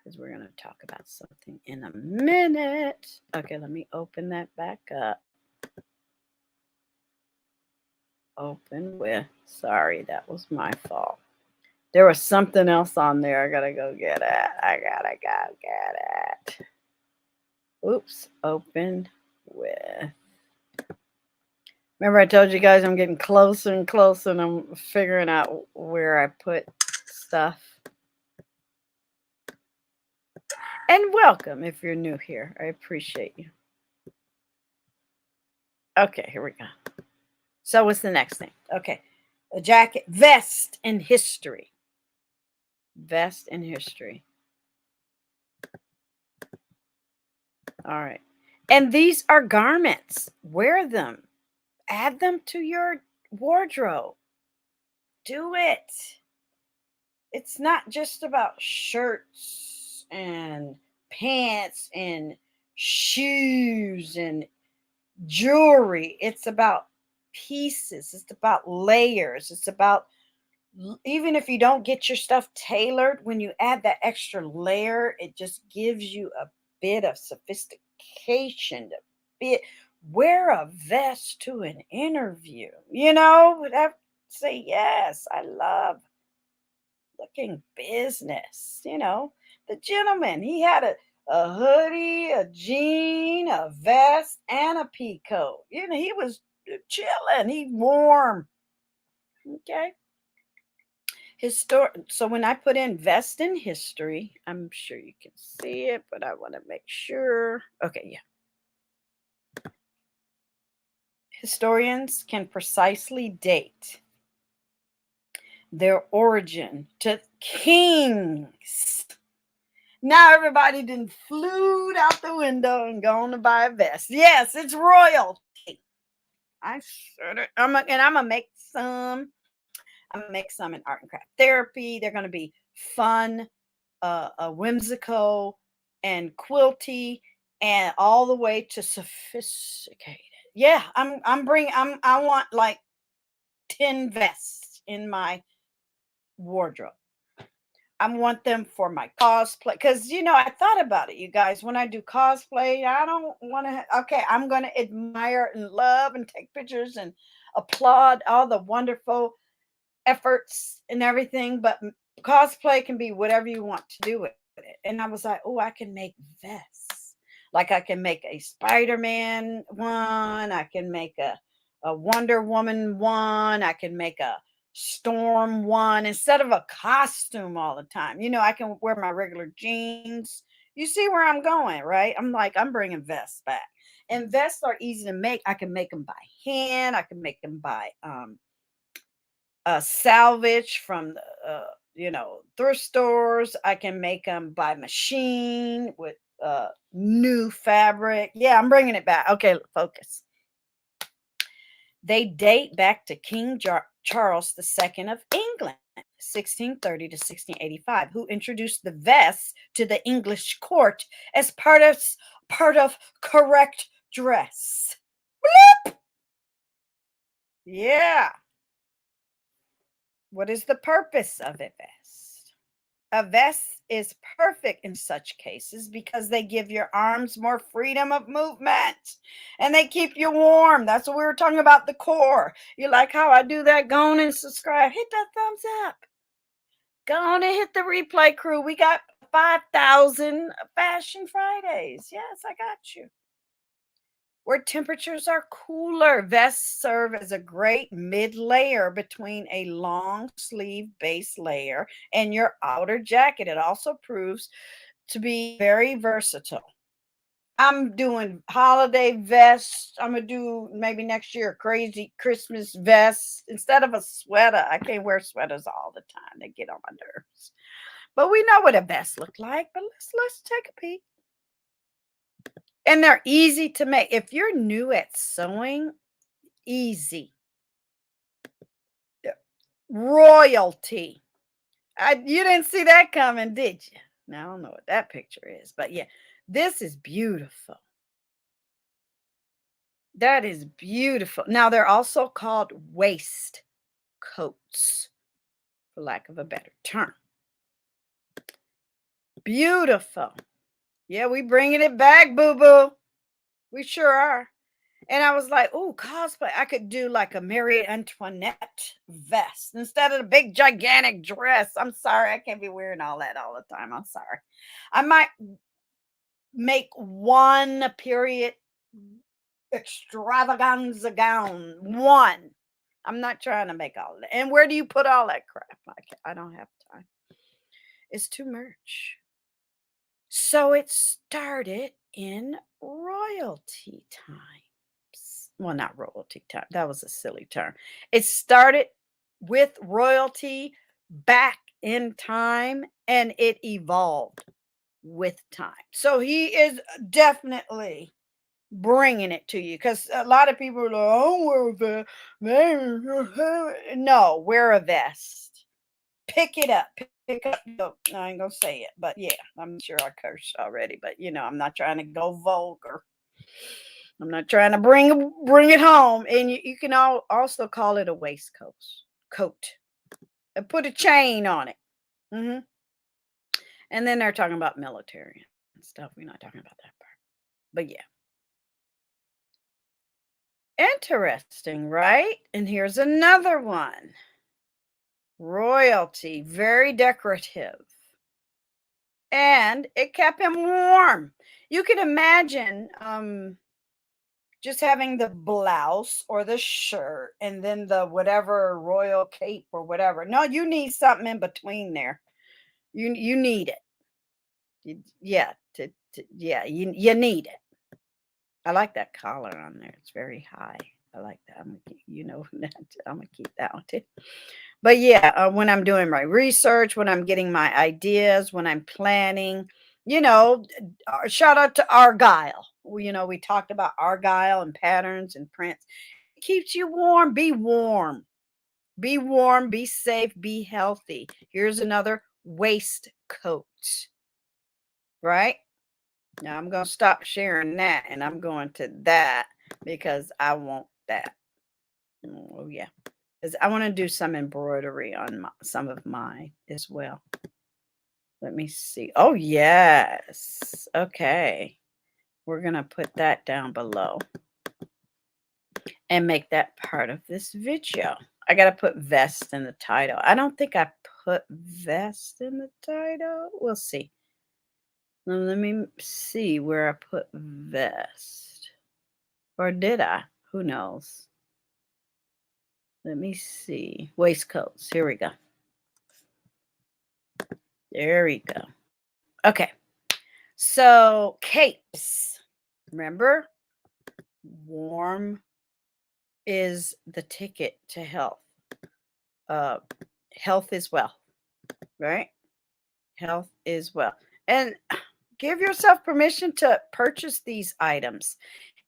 Because we're going to talk about something in a minute. Okay, let me open that back up. Open with, sorry, that was my fault. There was something else on there. I gotta go get it. I gotta go get it. Oops, open with. Remember I told you guys I'm getting closer and closer and I'm figuring out where I put stuff. And welcome if you're new here. I appreciate you. Okay, here we go. So what's the next thing? Okay, a jacket, vest in history. Vest in history. All right. And these are garments. Wear them. Add them to your wardrobe. Do it. It's not just about shirts and pants and shoes and jewelry. It's about pieces. It's about layers. It's about, even if you don't get your stuff tailored, when you add that extra layer, it just gives you a bit of sophistication. Wear a vest to an interview. Would have to say yes. I love looking business. The gentleman, he had a hoodie, a jean, a vest, and a peacoat. He was chilling. He warm. Okay. So when I put in vest in history, I'm sure you can see it, but I want to make sure. Okay, yeah. Historians can precisely date their origin to kings. Now everybody didn't flew out the window and gone to buy a vest. Yes, it's royalty. I said it. I'm gonna make some. I'm gonna make some in art and craft therapy. They're gonna be fun, whimsical, and quilty, and all the way to sophisticated. Yeah, I want like 10 vests in my wardrobe. I want them for my cosplay because I thought about it, you guys. When I do cosplay, I don't want to. Okay, I'm going to admire and love and take pictures and applaud all the wonderful efforts and everything, but cosplay can be whatever you want to do with it. And I was like, oh, I can make vests. Like I can make a Spider-Man one. I can make a Wonder Woman one. I can make a Storm one instead of a costume all the time. I can wear my regular jeans. You see where I'm going, right? I'm bringing vests back. And vests are easy to make. I can make them by hand. I can make them by salvage from the thrift stores. I can make them by machine with new fabric. Yeah, I'm bringing it back. Okay, focus. They date back to King Charles II of England, 1630 to 1685, who introduced the vest to the English court as part of correct dress. Bloop! Yeah. What is the purpose of a vest? A vest is perfect in such cases because they give your arms more freedom of movement and they keep you warm. That's what we were talking about, the core. You like how I do that? Go on and subscribe. Hit that thumbs up. Go on and hit the replay crew. We got 5,000 Fashion Fridays. Yes, I got you. Where temperatures are cooler, vests serve as a great mid layer between a long sleeve base layer and your outer jacket. It also proves to be very versatile. I'm doing holiday vests. I'm going to do maybe next year a crazy Christmas vest instead of a sweater. I can't wear sweaters all the time. They get on my nerves. But we know what a vest look like. But let's take a peek. And they're easy to make. If you're new at sewing, easy. Royalty. You didn't see that coming, did you? Now, I don't know what that picture is, but yeah, this is beautiful. That is beautiful. Now, they're also called waistcoats, for lack of a better term. Beautiful. Yeah, we bringing it back, boo-boo. We sure are. And I was like, oh, cosplay. I could do like a Marie Antoinette vest instead of the big gigantic dress. I'm sorry. I can't be wearing all that all the time. I'm sorry. I might make one period extravaganza gown. One. I'm not trying to make all that. And where do you put all that crap? I don't have time. It's too much. So it started in royalty times. Well, not royalty time. That was a silly term. It started with royalty back in time and it evolved with time. So he is definitely bringing it to you because a lot of people are like, oh, wear a vest. No, wear a vest. Pick it up. Pick up. No, I ain't gonna say it, but yeah, I'm sure I cursed already. But you know, I'm not trying to go vulgar. I'm not trying to bring it home. And you can also call it a waistcoat. And put a chain on it. And then they're talking about military and stuff. We're not talking about that part. But yeah. Interesting, right? And here's another one. Royalty, very decorative. And it kept him warm. You can imagine just having the blouse or the shirt and then the whatever royal cape or whatever. No, you need something in between there. You need it. You need it. I like that collar on there. It's very high. I like that. I'm gonna keep that one too. But yeah, when I'm doing my research, when I'm getting my ideas, when I'm planning, shout out to Argyle. We talked about Argyle and patterns and prints. It keeps you warm. Be warm. Be warm. Be safe. Be healthy. Here's another waistcoat. Right? Now I'm going to stop sharing that and I'm going to that because I want that. Oh, yeah. Because I want to do some embroidery on some of mine as well. Let me see. Oh, yes. Okay. We're going to put that down below and make that part of this video. I got to put vest in the title. I don't think I put vest in the title. We'll see. Now, let me see where I put vest. Or did I? Who knows? Let me see. Waistcoats. Here we go. There we go. Okay. So, capes. Remember? Warm is the ticket to health. Health is wealth. Right? Health is wealth. And give yourself permission to purchase these items.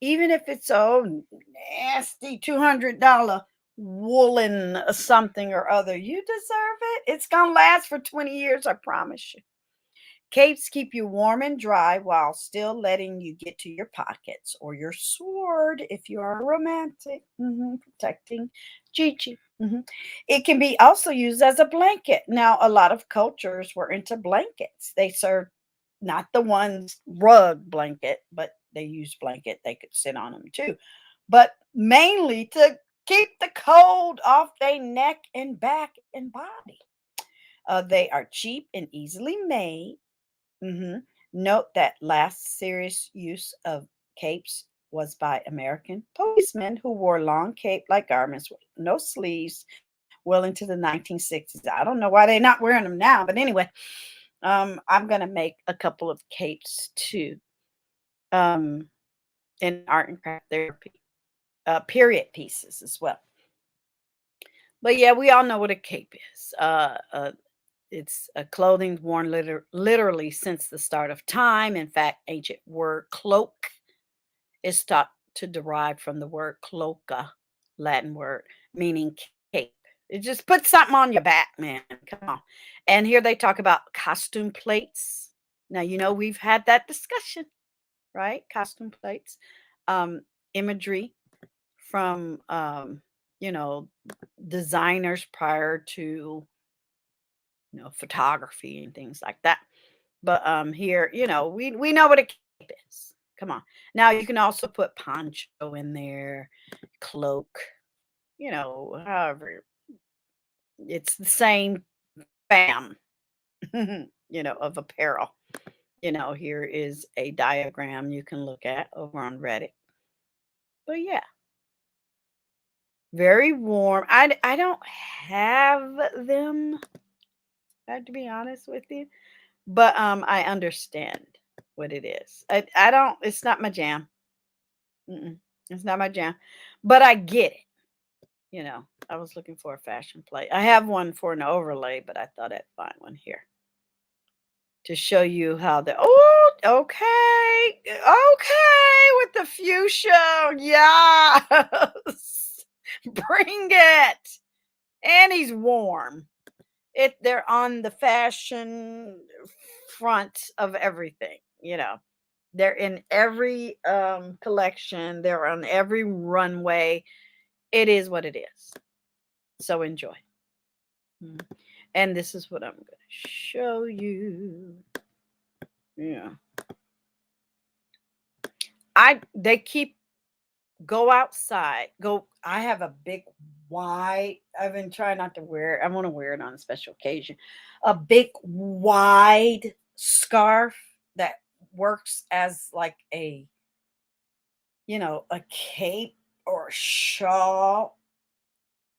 Even if it's nasty $200 woolen something or other, you deserve it. It's going to last for 20 years, I promise you. Capes keep you warm and dry while still letting you get to your pockets or your sword if you are romantic. Protecting Gigi. It can be also used as a blanket. Now, a lot of cultures were into blankets. They served not the ones rug blanket, but they used blanket. They could sit on them too, but mainly to keep the cold off their neck and back and body. They are cheap and easily made. hmm Note that last serious use of capes was by American policemen who wore long cape-like garments with no sleeves well into the 1960s. I don't know why they're not wearing them now, but anyway, I'm gonna make a couple of capes too, um, in art and craft therapy, period pieces as well. But yeah, we all know what a cape is. It's a clothing worn literally since the start of time. In fact, ancient word cloak is thought to derive from the word cloaca, Latin word meaning cape. It just puts something on your back, man. Come on. And here they talk about costume plates. Now, we've had that discussion, right? Costume plates, um, imagery from, you know, designers prior to, photography and things like that. But here, we know what a cape is. Come on. Now you can also put poncho in there, cloak, however, it's the same fam, of apparel. Here is a diagram you can look at over on Reddit. But yeah, very warm. I don't have them, I have to be honest with you. But I understand what it is. I don't. It's not my jam. Mm-mm, it's not my jam. But I get it. I was looking for a fashion plate. I have one for an overlay, but I thought I'd find one here to show you how the okay with the fuchsia. Yes, bring it. And he's warm. They're on the fashion front of everything. They're in every collection. They're on every runway. It is what it is. So enjoy. And this is what I'm going to show you. Yeah. They keep go outside. I have a big wide. I've been trying not to wear it. I want to wear it on a special occasion. A big wide scarf that works as like a cape or a shawl.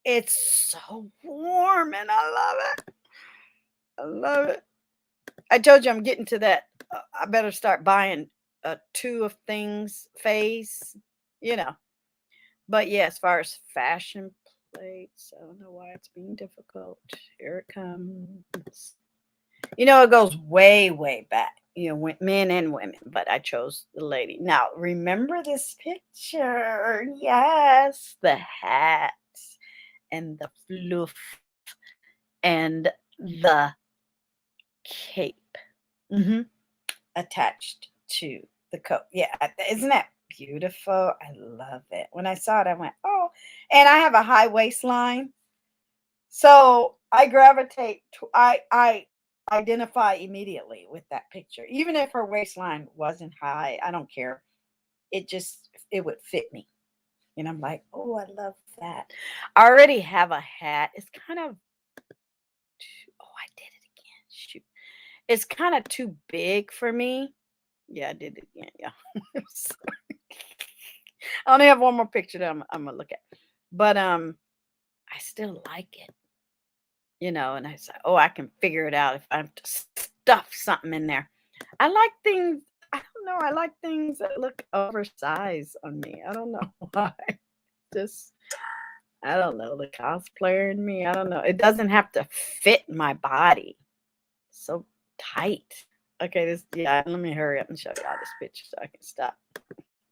It's so warm and I love it. I love it. I told you I'm getting to that. I better start buying two of things phase, you know. But yeah, as far as fashion plates, I don't know why it's being difficult. Here it comes. It goes way, way back, men and women, but I chose the lady. Now, remember this picture? Yes, the hat and the fluff and the cape attached to the coat. Yeah, isn't that beautiful? I love it. When I saw it, I went, oh, and I have a high waistline. So I gravitate to, I identify immediately with that picture. Even if her waistline wasn't high, I don't care. It would fit me. And I'm like, oh, I love that. I already have a hat. It's kind of, oh, I did it again. Shoot. It's kind of too big for me. Yeah, I did it again. Yeah. I only have one more picture that I'm gonna look at. But I still like it. And I said, oh, I can figure it out if I have to stuff something in there. I like things, I don't know, I like things that look oversized on me. I don't know why. Just, I don't know, the cosplayer in me. I don't know. It doesn't have to fit my body. So tight. Okay, yeah, let me hurry up and show you all this picture so I can stop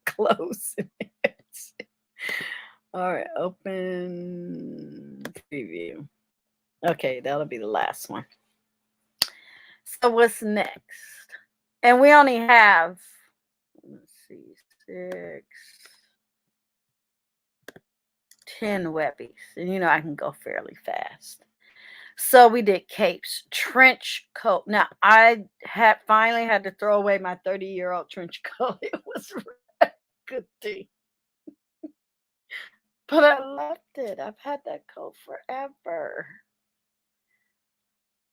closing it. All right, open preview. Okay, that'll be the last one. So what's next? And we only have, let's see, 6, 10 webbies. And you know, I can go fairly fast. So we did capes, trench coat. Now I had finally had to throw away my 30-year-old trench coat. It was a good thing. But I loved it. I've had that coat forever.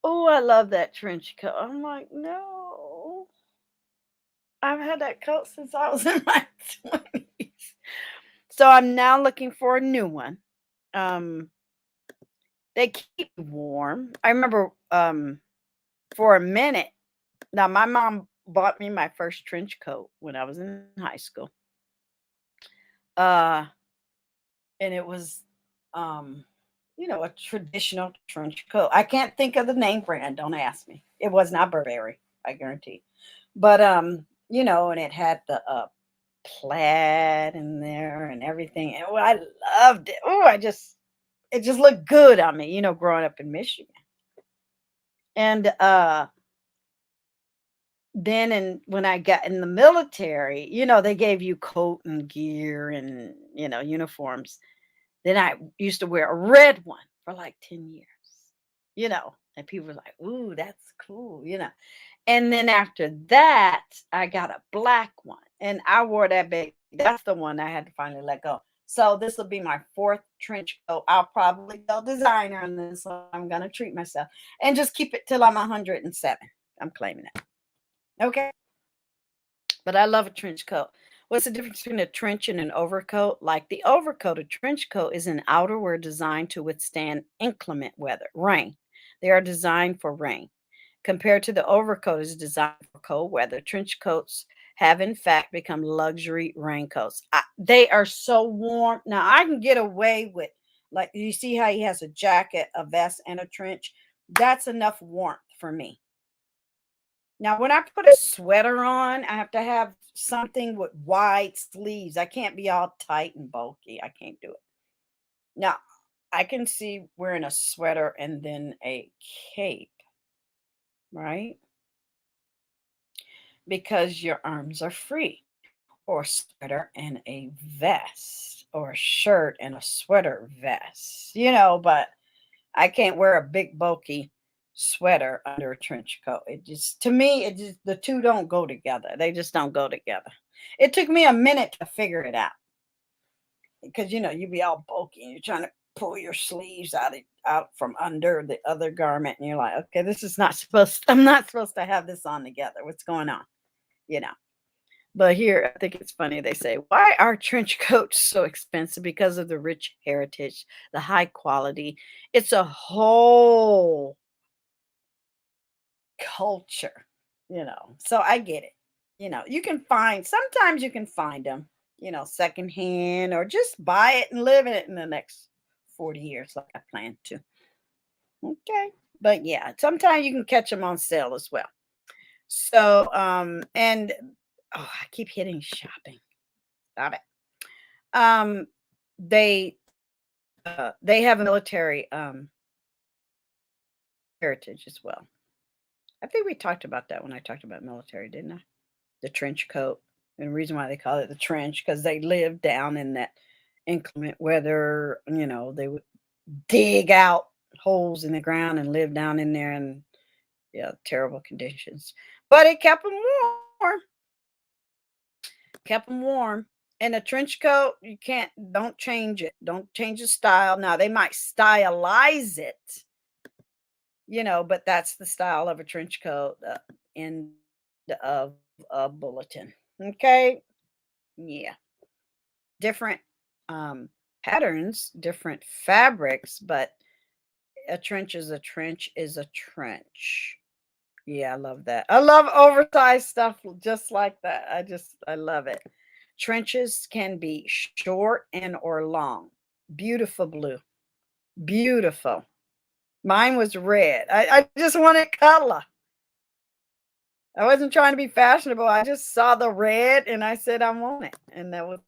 Oh, I love that trench coat. I'm like, no. I've had that coat since I was in my 20s. So I'm now looking for a new one. They keep me warm. I remember for a minute. Now my mom bought me my first trench coat when I was in high school. Uh and it was you know, a traditional trench coat. I can't think of the name brand, don't ask me. It was not Burberry, I guarantee. But you know, and it had the plaid in there and everything. And I loved it. Oh, it just looked good on me, you know, growing up in Michigan. And then and when I got in the military, you know, they gave you coat and gear and, you know, uniforms. Then I used to wear a red one for like 10 years, you know, and people were like, ooh, that's cool, you know. And then after that, I got a black one and I wore that big. That's the one I had to finally let go. So this will be my fourth trench coat. I'll probably go designer on this one. I'm going to treat myself and just keep it till I'm 107. I'm claiming it. Okay. But I love a trench coat. What's the difference between a trench and an overcoat? Like the overcoat, a trench coat is an outerwear designed to withstand inclement weather, rain. They are designed for rain. Compared to the overcoat is designed for cold weather. Trench coats have in fact become luxury raincoats. They are so warm. Now I can get away with, like, you see how he has a jacket, a vest, and a trench. That's enough warmth for me. Now, when I put a sweater on, I have to have something with wide sleeves. I can't be all tight and bulky. I can't do it. Now, I can see wearing a sweater and then a cape, right? Because your arms are free, or a sweater and a vest, or a shirt and a sweater vest, you know, but I can't wear a big bulky sweater under a trench coat. It just, to me, it just, the two don't go together. They just don't go together. It took me a minute to figure it out because, you know, you be all bulky and you're trying to pull your sleeves out from under the other garment and you're like, okay, this is not supposed I'm not supposed to have this on together. What's going on? You know. But here, I think it's funny. They say, why are trench coats so expensive? Because of the rich heritage, the high quality. It's a whole culture, you know. So I get it. You know, you can find, sometimes you can find them, you know, secondhand or just buy it and live in it in the next 40 years, like I plan to. Okay. But yeah, sometimes you can catch them on sale as well. So, and oh, I keep hitting shopping. Stop it. Um, they they have a military heritage as well. I think we talked about that when I talked about military, didn't I? The trench coat. And the reason why they call it the trench, because they lived down in that inclement weather, you know, they would dig out holes in the ground and live down in there and yeah, terrible conditions. But it kept them warm. Kept them warm. And a trench coat, you can't, don't change it. Don't change the style. Now, they might stylize it, you know, but that's the style of a trench coat. End of a bulletin. Okay. Yeah. Different patterns, different fabrics, but a trench is a trench is a trench. Yeah, I love that. I love oversized stuff just like that. I love it. Trenches can be short and or long. Beautiful blue. Beautiful. Mine was red. I just wanted color. I wasn't trying to be fashionable. I just saw the red and I said I want it. And that was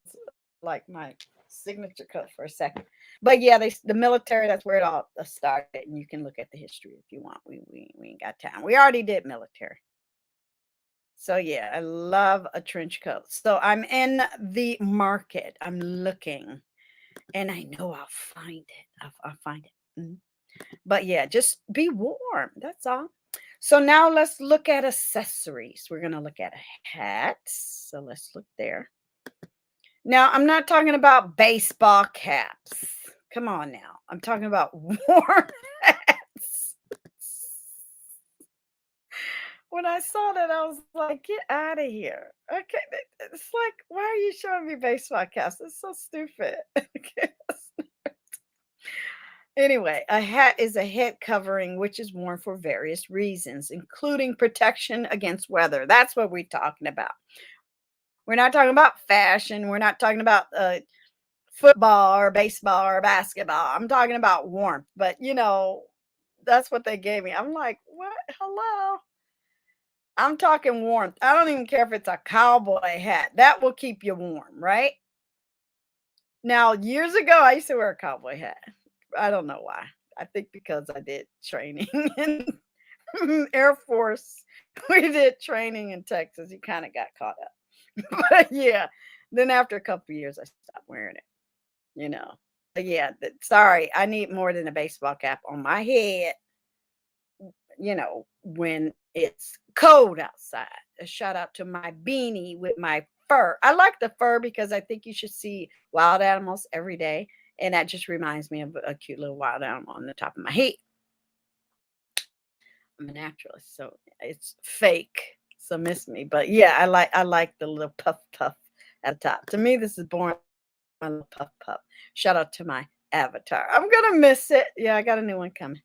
like my signature cut for a second. But yeah, the military, that's where it all started. And you can look at the history if you want. We ain't got time. We already did military. So yeah, I love a trench coat. So I'm in the market. I'm looking. And I know I'll find it. I'll find it. But yeah, just be warm. That's all. So now let's look at accessories. We're going to look at a hat. So let's look there. Now, I'm not talking about baseball caps. Come on now. I'm talking about warm hats. When I saw that, I was like, get out of here. Okay. It's like, why are you showing me baseball caps? It's so stupid. Okay. Anyway, a hat is a head covering which is worn for various reasons, including protection against weather. That's what we're talking about. We're not talking about fashion. We're not talking about football or baseball or basketball. I'm talking about warmth. But, that's what they gave me. I'm like, what? Hello? I'm talking warmth. I don't even care if it's a cowboy hat. That will keep you warm, right? Now, years ago, I used to wear a cowboy hat. I don't know why. I think because I did training in Air Force. We did training in Texas. You kind of got caught up. But yeah, then after a couple of years, I stopped wearing it, But yeah, sorry, I need more than a baseball cap on my head, when it's cold outside. A shout out to my beanie with my fur. I like the fur because I think you should see wild animals every day. And that just reminds me of a cute little wild animal on the top of my head. I'm a naturalist, so it's fake. So miss me. But yeah, I like the little puff at the top. To me, this is boring. My little puff. Shout out to my avatar. I'm gonna miss it. Yeah, I got a new one coming.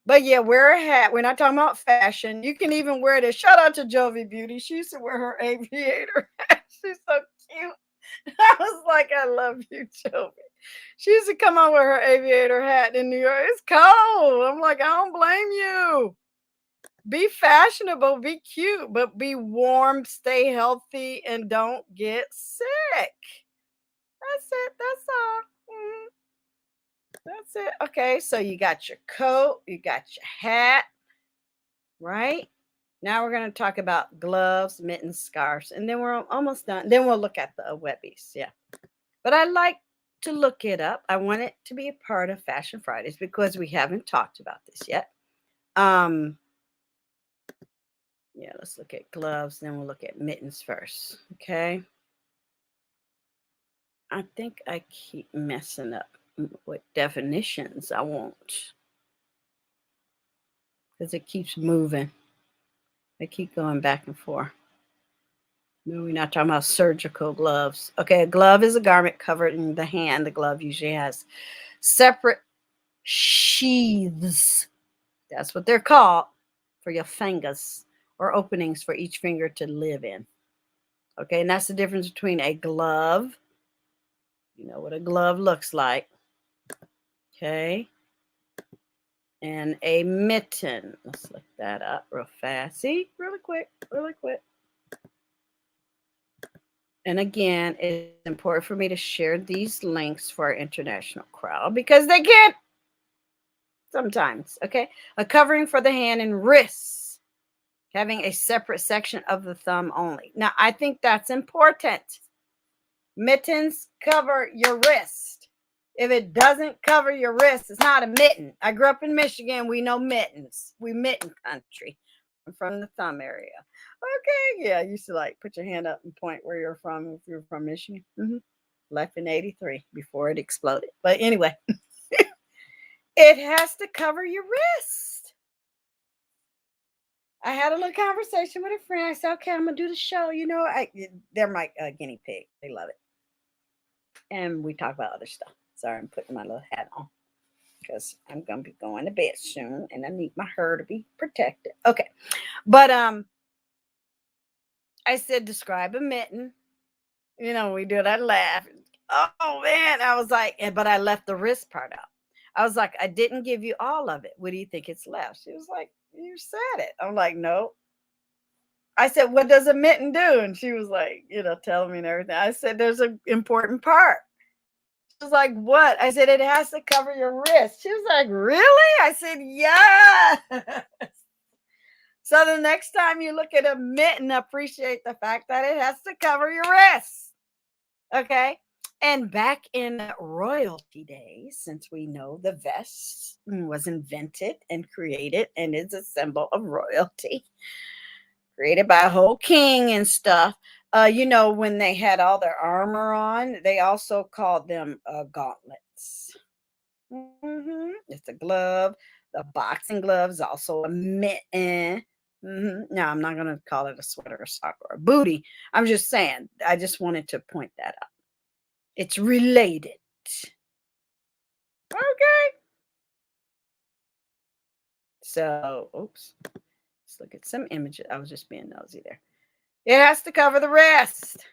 But yeah, wear a hat. We're not talking about fashion. You can even wear this. Shout out to Jovi Beauty. She used to wear her aviator hat. She's so cute. I was like, I love you, Jovi. She used to come out with her aviator hat in New York. It's cold. I'm like, I don't blame you. Be fashionable, be cute, but be warm, stay healthy, and don't get sick. That's it. That's all. That's it. Okay, so you got your coat, you got your hat, right? Now we're going to talk about gloves, mittens, scarves, and then we're almost done. Then we'll look at the webbies. Yeah. But I like to look it up. I want it to be a part of Fashion Fridays because we haven't talked about this yet. Yeah, let's look at gloves, then we'll look at mittens first. Okay. I think I keep messing up with definitions. I won't. Because it keeps moving. I keep going back and forth. No, we're not talking about surgical gloves. Okay, a glove is a garment covered in the hand. The glove usually has separate sheaths. That's what they're called for your fingers, or openings for each finger to live in. Okay, and that's the difference between a glove. You know what a glove looks like. Okay. And a mitten. Let's look that up real fast. See, really quick. And again, it's important for me to share these links for our international crowd because they can't sometimes. Okay. A covering for the hand and wrists, having a separate section of the thumb only. Now, I think that's important. Mittens cover your wrist. If it doesn't cover your wrist, it's not a mitten. I grew up in Michigan. We know mittens. We mitten country. I'm from the thumb area. Okay, yeah, I used to like put your hand up and point where you're from if you're from Michigan. Left in 83 before it exploded. But anyway, it has to cover your wrist. I had a little conversation with a friend. I said, okay, I'm going to do the show. They're my guinea pig. They love it. And we talk about other stuff. Sorry, I'm putting my little hat on because I'm going to be going to bed soon and I need my hair to be protected. Okay. But I said, describe a mitten. We do that laugh. Oh, man. I was like, but I left the wrist part out. I was like, I didn't give you all of it. What do you think it's left? She was like, you said it. I'm like, no. I said, what does a mitten do? And she was like, telling me and everything. I said, there's an important part. She was like, what? I said, it has to cover your wrist. She was like, really? I said, yeah. So the next time you look at a mitten, appreciate the fact that it has to cover your wrist. Okay. And back in royalty days, since we know the vest was invented and created and is a symbol of royalty, created by a whole king and stuff. When they had all their armor on, they also called them gauntlets. It's a glove. The boxing gloves, also a mitten. Now, I'm not going to call it a sweater, a sock, or a booty. I'm just saying, I just wanted to point that out. It's related. Okay. So, oops. Let's look at some images. I was just being nosy there. It has to cover the wrist.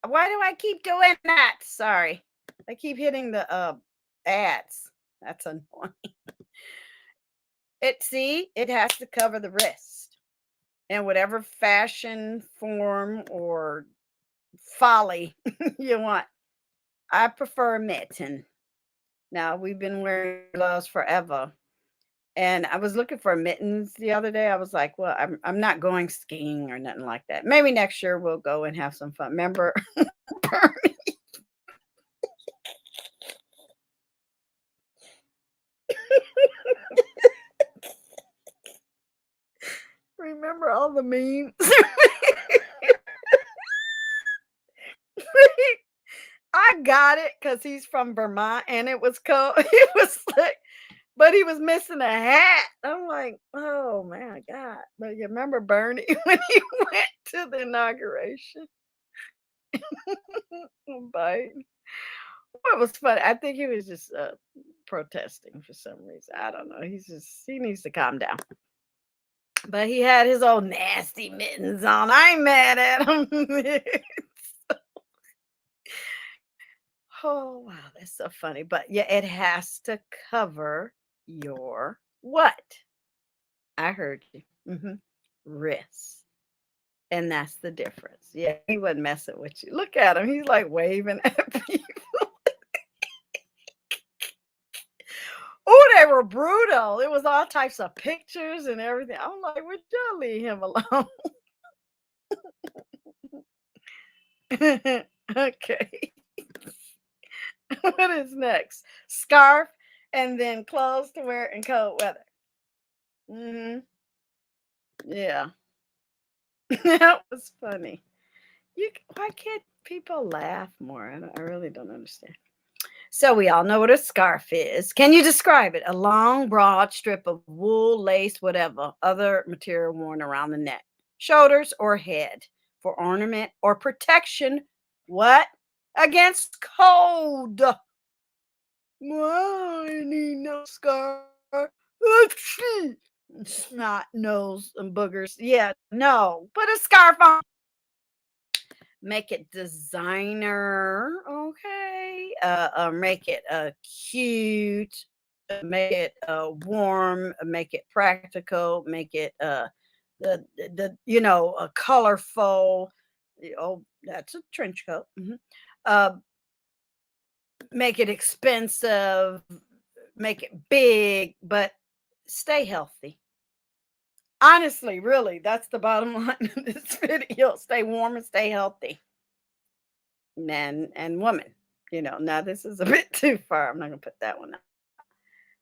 Why do I keep doing that? Sorry. I keep hitting the ads. That's annoying. It has to cover the wrist. And whatever fashion, form, or folly you want. I prefer a mitten. Now, we've been wearing gloves forever. And I was looking for mittens the other day. I was like, well, I'm not going skiing or nothing like that. Maybe next year we'll go and have some fun. Remember Bernie? Remember all the memes? I got it because he's from Vermont and it was cold. It was like, but he was missing a hat. I'm like, oh my God. But you remember Bernie when he went to the inauguration? Biden. It was funny. I think he was just protesting for some reason. I don't know. He needs to calm down. But he had his old nasty mittens on. I ain't mad at him. Oh, wow. That's so funny. But yeah, it has to cover your what? I heard you. Wrist. And that's the difference. Yeah, he wasn't messing with you. Look at him. He's like waving at people. Oh, they were brutal. It was all types of pictures and everything. I'm like, would y'all leave him alone? Okay. What is next? Scarf and then clothes to wear in cold weather. Yeah. That was funny. Why can't people laugh more? I really don't understand. So we all know what a scarf is. Can you describe it? A long, broad strip of wool, lace, whatever other material worn around the neck, shoulders, or head for ornament or protection. What? Against cold. Well, I need no scarf. Snot, nose, and boogers. Yeah, no. Put a scarf on. Make it designer, okay? Make it cute, make it warm, make it practical, make it colorful. Oh, that's a trench coat. Make it expensive, make it big, but stay healthy. Honestly, really, that's the bottom line of this video. Stay warm and stay healthy. Man and woman. Now this is a bit too far. I'm not gonna put that one up.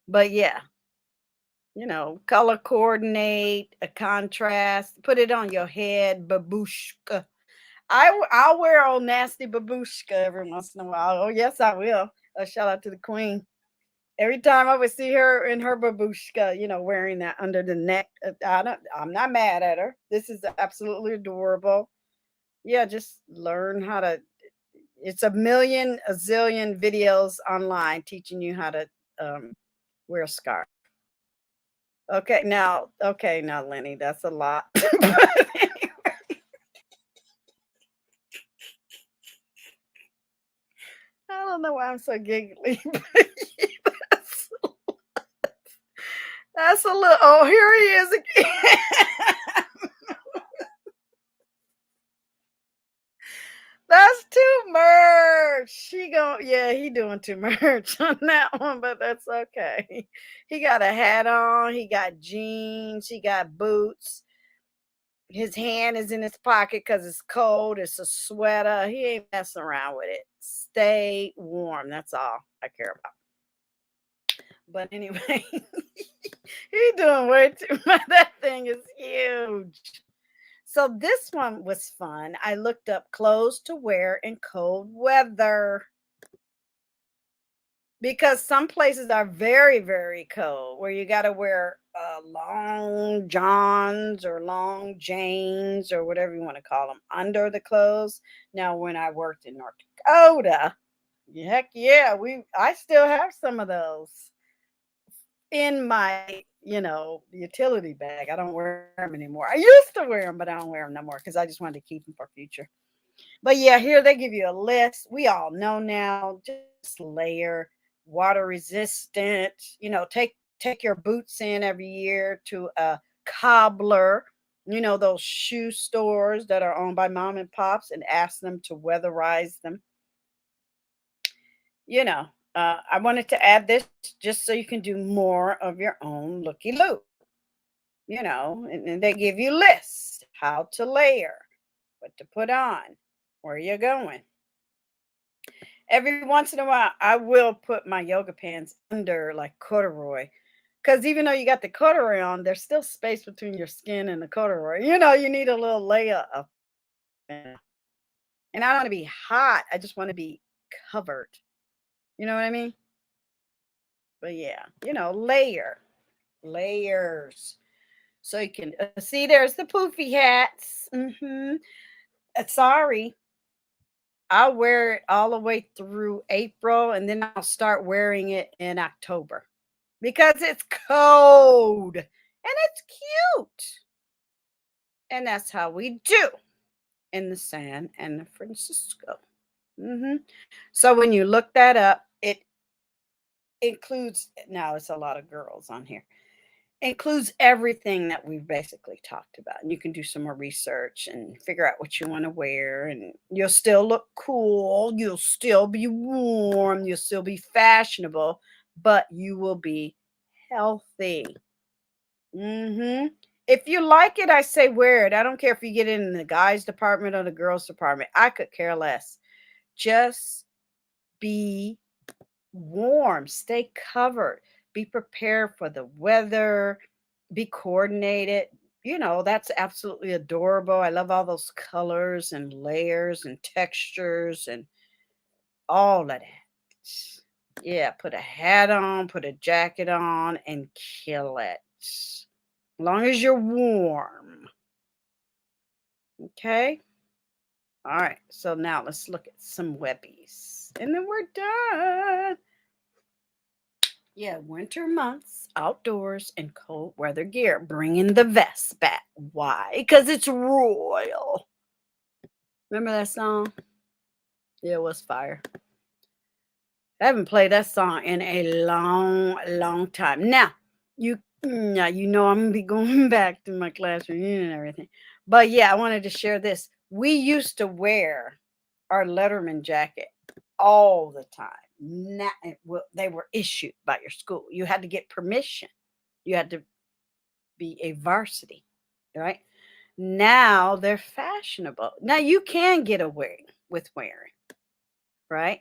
But yeah, color coordinate, a contrast, put it on your head, babushka. I'll wear old nasty babushka every once in a while. Oh yes, I will. A shout out to the queen. Every time I would see her in her babushka, wearing that under the neck, I'm not mad at her. This is absolutely adorable. Yeah, just learn how to. It's a zillion videos online teaching you how to wear a scarf. Okay, now, Lenny, that's a lot. But anyway, I don't know why I'm so giggly. But that's, that's a little. Oh, here he is again. That's too much. He doing too much on that one, but that's okay. He got a hat on, he got jeans, he got boots. His hand is in his pocket because it's cold. It's a sweater. He ain't messing around with it. Stay warm. That's all I care about. But anyway, he's doing way too much. That thing is huge. So this one was fun. I looked up clothes to wear in cold weather because some places are very, very cold where you got to wear long johns or long janes or whatever you want to call them under the clothes. Now, when I worked in North Dakota, heck yeah, I still have some of those in my, utility bag. I don't wear them anymore. I used to wear them, but I don't wear them no more because I just wanted to keep them for future. But yeah, here they give you a list. We all know now. Just layer, water resistant. Take your boots in every year to a cobbler. Those shoe stores that are owned by mom and pops, and ask them to weatherize them. I wanted to add this just so you can do more of your own looky loo. And they give you lists how to layer, what to put on, where you're going. Every once in a while, I will put my yoga pants under like corduroy. Because even though you got the corduroy on, there's still space between your skin and the corduroy. You need a little layer of. And I don't want to be hot. I just want to be covered. You know what I mean? But yeah, layers. So you can see there's the poofy hats. Sorry. I'll wear it all the way through April, and then I'll start wearing it in October because it's cold and it's cute. And that's how we do in the San Francisco. So when you look that up, it includes, now it's a lot of girls on here, includes everything that we've basically talked about. And you can do some more research and figure out what you want to wear, and you'll still look cool, you'll still be warm, you'll still be fashionable, but you will be healthy. If you like it, I say wear it. I don't care if you get it in the guys department or the girls department. I could care less. Just be warm, stay covered, be prepared for the weather, be coordinated. That's absolutely adorable. I love all those colors and layers and textures and all of that. Yeah, put a hat on, put a jacket on, and kill it. As long as you're warm. Okay? All right, so now let's look at some webbies. And then we're done. Yeah, winter months, outdoors, and cold weather gear. Bringing the vest back. Why? Because it's royal. Remember that song? Yeah, it was fire. I haven't played that song in a long, long time. Now, I'm gonna be going back to my classroom and everything. But yeah, I wanted to share this. We used to wear our Letterman jacket all the time. They were issued by your school. You had to get permission. You had to be a varsity, right? Now they're fashionable. Now you can get away with wearing, right,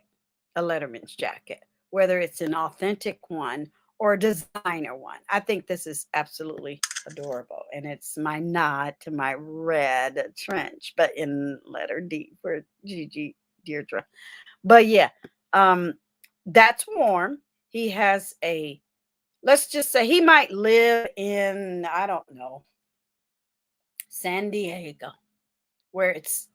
a Letterman's jacket, whether it's an authentic one or a designer one. I think this is absolutely adorable, and it's my nod to my red trench, but in letter D for Gigi Deirdre. But yeah, that's warm. He has let's just say he might live in, I don't know, San Diego, where it's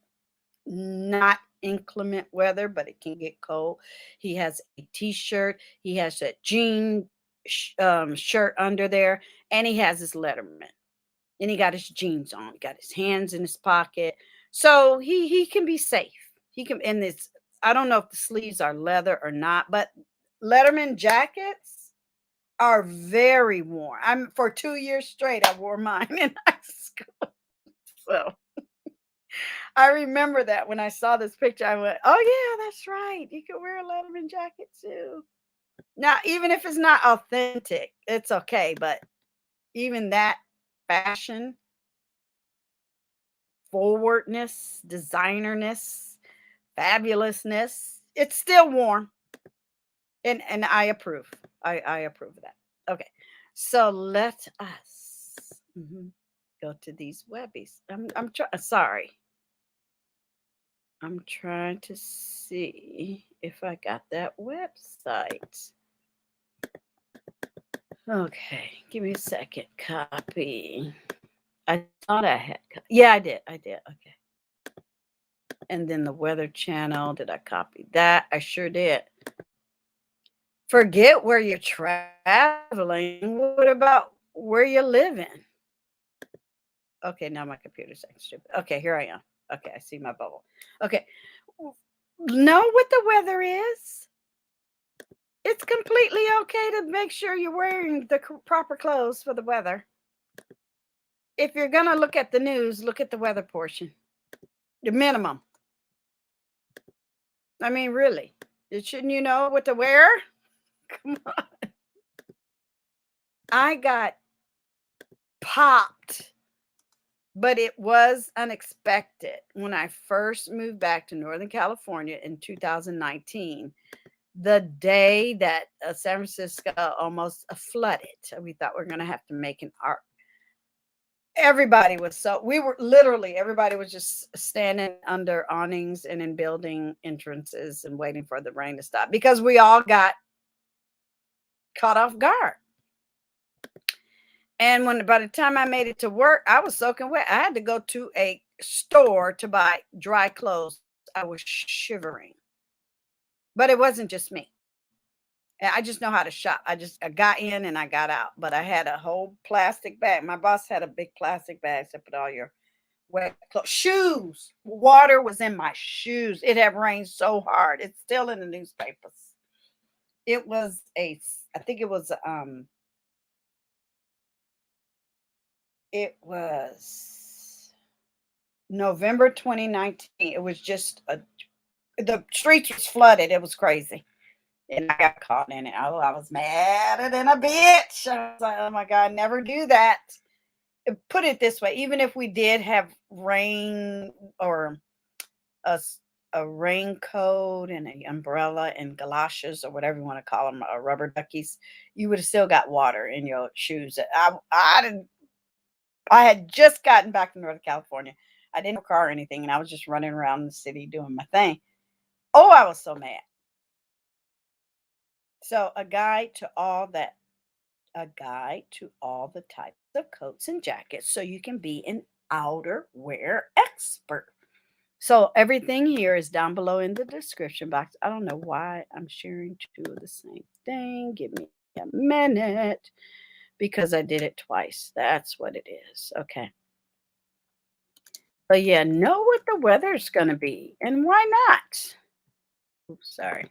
not inclement weather, but it can get cold. He has a t-shirt. He has a jean shirt under there, and he has his Letterman. And he got his jeans on. He got his hands in his pocket, so he can be safe. He can. And this, I don't know if the sleeves are leather or not, but Letterman jackets are very warm. For 2 years straight, I wore mine in high school. So I remember that when I saw this picture, I went, "Oh yeah, that's right. You can wear a Letterman jacket too." Now, even if it's not authentic, it's okay. But even that fashion, forwardness, designerness, fabulousness. It's still warm. And I approve. I approve of that. Okay. So let us go to these webbies. I'm sorry. I'm trying to see if I got that website. Okay, give me a second. Copy. I thought I had. Yeah, I did. Okay. And then the Weather Channel. Did I copy that? I sure did. Forget where you're traveling. What about where you're living? Okay, now my computer's acting stupid. Okay, here I am. Okay, I see my bubble. Okay. Know what the weather is. It's completely okay to make sure you're wearing the proper clothes for the weather. If you're going to look at the news, look at the weather portion. The minimum. I mean, really. Shouldn't you know what to wear? Come on. I got popped, but it was unexpected. When I first moved back to Northern California in 2019, the day that San Francisco almost flooded, we thought we were going to have to make an art. Everybody was everybody was just standing under awnings and in building entrances and waiting for the rain to stop because we all got caught off guard. And by the time I made it to work, I was soaking wet. I had to go to a store to buy dry clothes. I was shivering. But it wasn't just me. I just know how to shop. I got in and I got out. But I had a whole plastic bag. My boss had a big plastic bag to put all your wet clothes. Shoes. Water was in my shoes. It had rained so hard. It's still in the newspapers. It was it was November 2019. It was just the streets was flooded. It was crazy. And I got caught in it. I was madder than a bitch. I was like, oh my God, never do that. Put it this way, even if we did have rain or a raincoat and an umbrella and galoshes or whatever you want to call them, rubber duckies, you would have still got water in your shoes. I had just gotten back to Northern California. I didn't have a car or anything, and I was just running around the city doing my thing. Oh, I was so mad. So a guide to all the types of coats and jackets so you can be an outerwear expert. So everything here is down below in the description box. I don't know why I'm sharing two of the same thing. Give me a minute because I did it twice. That's what it is. Okay. But yeah, know what the weather's going to be and why not? Oops, sorry.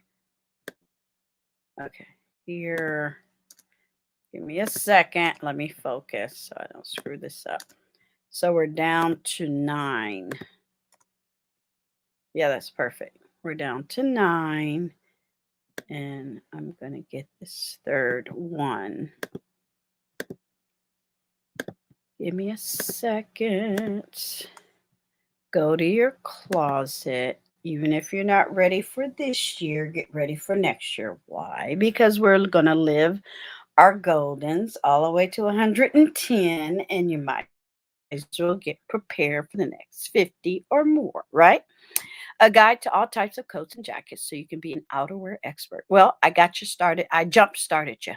Okay. Here. Give me a second. Let me focus so I don't screw this up. So we're down to 9. Yeah, that's perfect. We're down to 9. And I'm going to get this third one. Give me a second. Go to your closet. Even if you're not ready for this year, get ready for next year. Why? Because we're going to live our goldens all the way to 110, and you might as well get prepared for the next 50 or more, right? A guide to all types of coats and jackets so you can be an outerwear expert. Well, I got you started. I jump started you.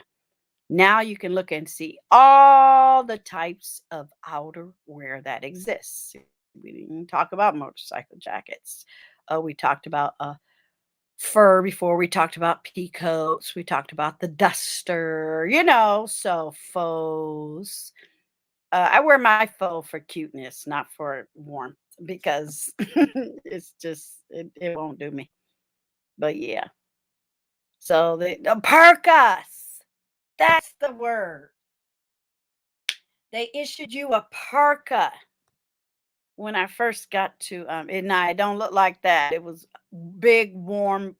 Now you can look and see all the types of outerwear that exists. We didn't talk about motorcycle jackets. We talked about fur before. We talked about pea coats. We talked about the duster, so faux. I wear my faux for cuteness, not for warmth, because it's just, it won't do me. But yeah. So the parkas, that's the word. They issued you a parka when I first got to, and I don't look like that. It was big, warm,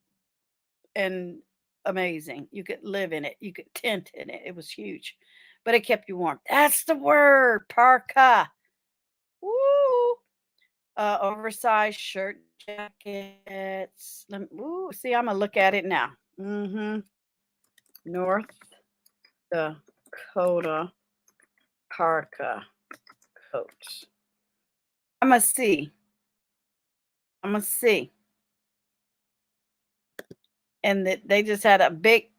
and amazing. You could live in it. You could tent in it. It was huge, but it kept you warm. That's the word, parka. Woo! Oversized shirt jackets. Ooh, see, I'm gonna look at it now. North Dakota parka coat. I'm gonna see. I'm gonna see. And they just had a big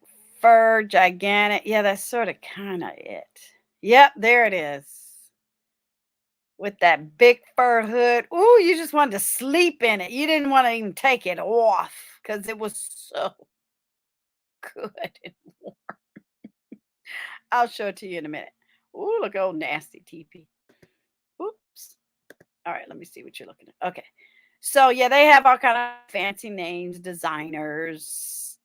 fur, gigantic. Yeah, that's sort of kind of it. Yep, there it is. With that big fur hood. Ooh, you just wanted to sleep in it. You didn't want to even take it off because it was so good and warm. I'll show it to you in a minute. Ooh, look, old nasty TP. Oops. All right, let me see what you're looking at. Okay. So yeah, they have all kind of fancy names, designers.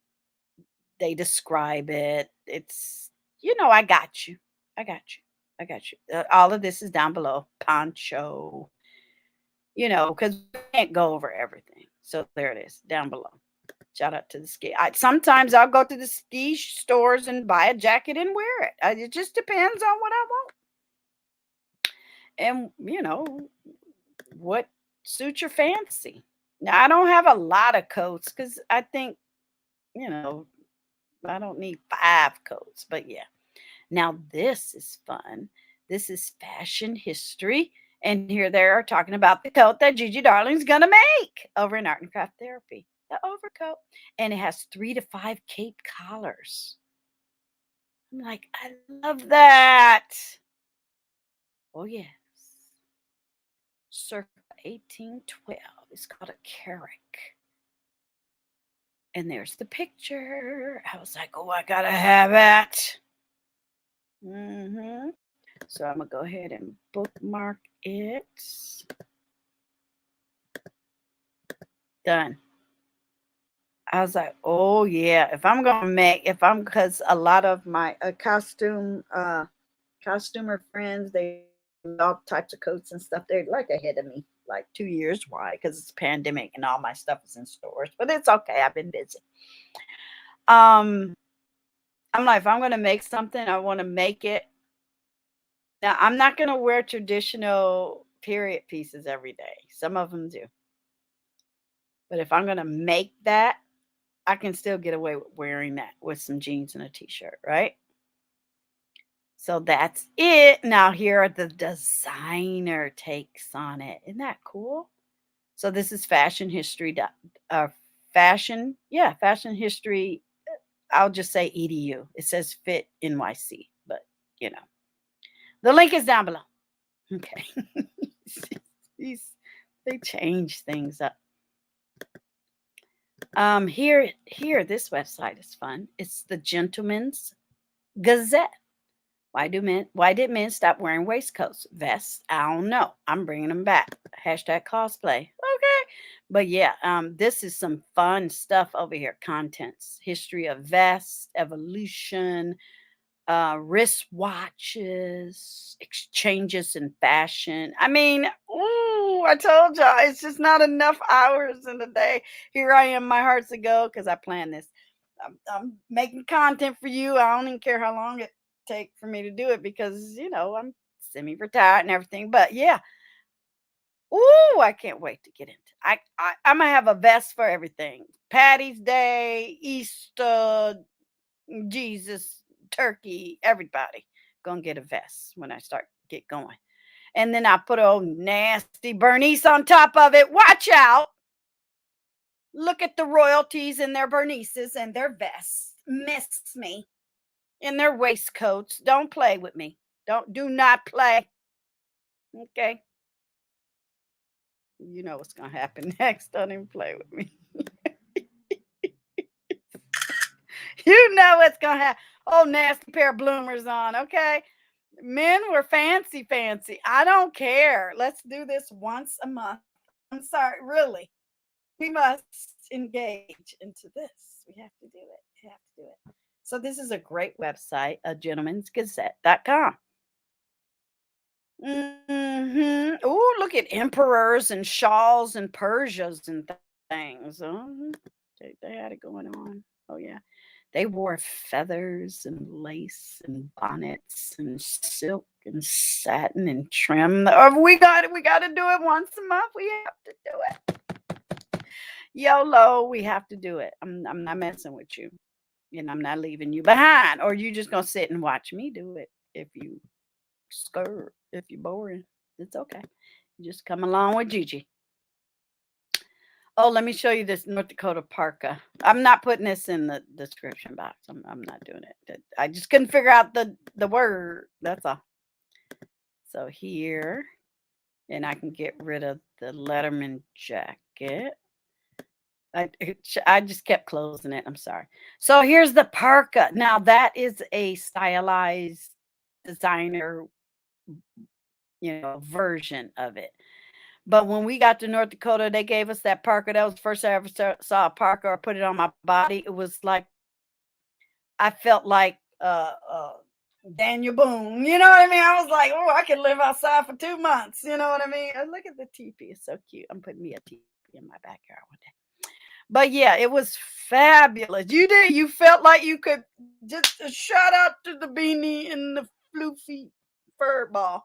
They describe it. It's, I got you. I got you. I got you. All of this is down below. Poncho, because we can't go over everything. So there it is down below. Shout out to the ski. Sometimes I'll go to the ski stores and buy a jacket and wear it. It just depends on what I want. And, what suits your fancy. Now, I don't have a lot of coats because I think, I don't need 5 coats. But yeah. Now, this is fun. This is fashion history. And here they are talking about the coat that Gigi Darling's going to make over in Art and Craft Therapy. The overcoat. And it has 3 to 5 cape collars. I'm like, I love that. Oh, yes. Circa 1812. It's called a carrick. And there's the picture. I was like, oh, I got to have it. So I'm going to go ahead and bookmark it. Done. I was like, oh yeah, because a lot of my costumer friends, they do all types of coats and stuff. They're like ahead of me, like 2 years. Why? Because it's pandemic and all my stuff is in stores. But it's okay. I've been busy. I'm like, if I'm going to make something, I want to make it. Now, I'm not going to wear traditional period pieces every day. Some of them do. But if I'm going to make that, I can still get away with wearing that with some jeans and a t-shirt, right? So that's it. Now here are the designer takes on it. Isn't that cool? So this is fashion history. Fashion history. I'll just say EDU. It says Fit NYC, but the link is down below. Okay. They change things up. Here, this website is fun. It's the Gentleman's Gazette. Why did men stop wearing waistcoats, vests? I don't know. I'm bringing them back. Hashtag cosplay. Okay. But yeah, this is some fun stuff over here. Contents, history of vests, evolution, wristwatches, exchanges in fashion. I mean, ooh, I told y'all it's just not enough hours in the day. Here I am, my heart's a go because I planned this. I'm making content for you. I don't even care how long it take for me to do it because I'm semi-retired and everything. But yeah, ooh, I can't wait to get into. I'm gonna have a vest for everything. Patty's Day, Easter, Jesus, turkey, everybody gonna get a vest when I get going. And then I put old nasty Bernice on top of it. Watch out. Look at the royalties in their Bernices and their vests. Miss me. In their waistcoats. Don't play with me. Do not play. Okay. You know what's gonna happen next. Don't even play with me. You know what's gonna happen. Oh, nasty pair of bloomers on, okay? Men were fancy. I don't care. Let's do this once a month. I'm sorry, really. We must engage into this. We have to do it. So this is a great website, a gentleman'sgazette.com. Oh, look at emperors and shawls and Persias and things. They had it going on. Oh yeah. They wore feathers and lace and bonnets and silk and satin and trim. We got it. We got to do it once a month. We have to do it. YOLO, we have to do it. I'm not messing with you. And I'm not leaving you behind. Or you just gonna sit and watch me do it. If you skirt, if you're boring, it's okay. You just come along with Gigi. Oh, let me show you this North Dakota parka. I'm not putting this in the description box. I'm not doing it. I just couldn't figure out the word. That's all. So here, and I can get rid of the Letterman jacket. I just kept closing it. I'm sorry. So here's the parka. Now that is a stylized designer, version of it. But when we got to North Dakota, they gave us that parka. That was the first I ever saw a parka or put it on my body. It was like, I felt like Daniel Boone. You know what I mean? I was like, oh, I could live outside for 2 months. You know what I mean? Look at the teepee. It's so cute. I'm putting me a teepee in my backyard one day. But yeah, it was fabulous. You felt like you could just shout out to the beanie and the floofy fur ball.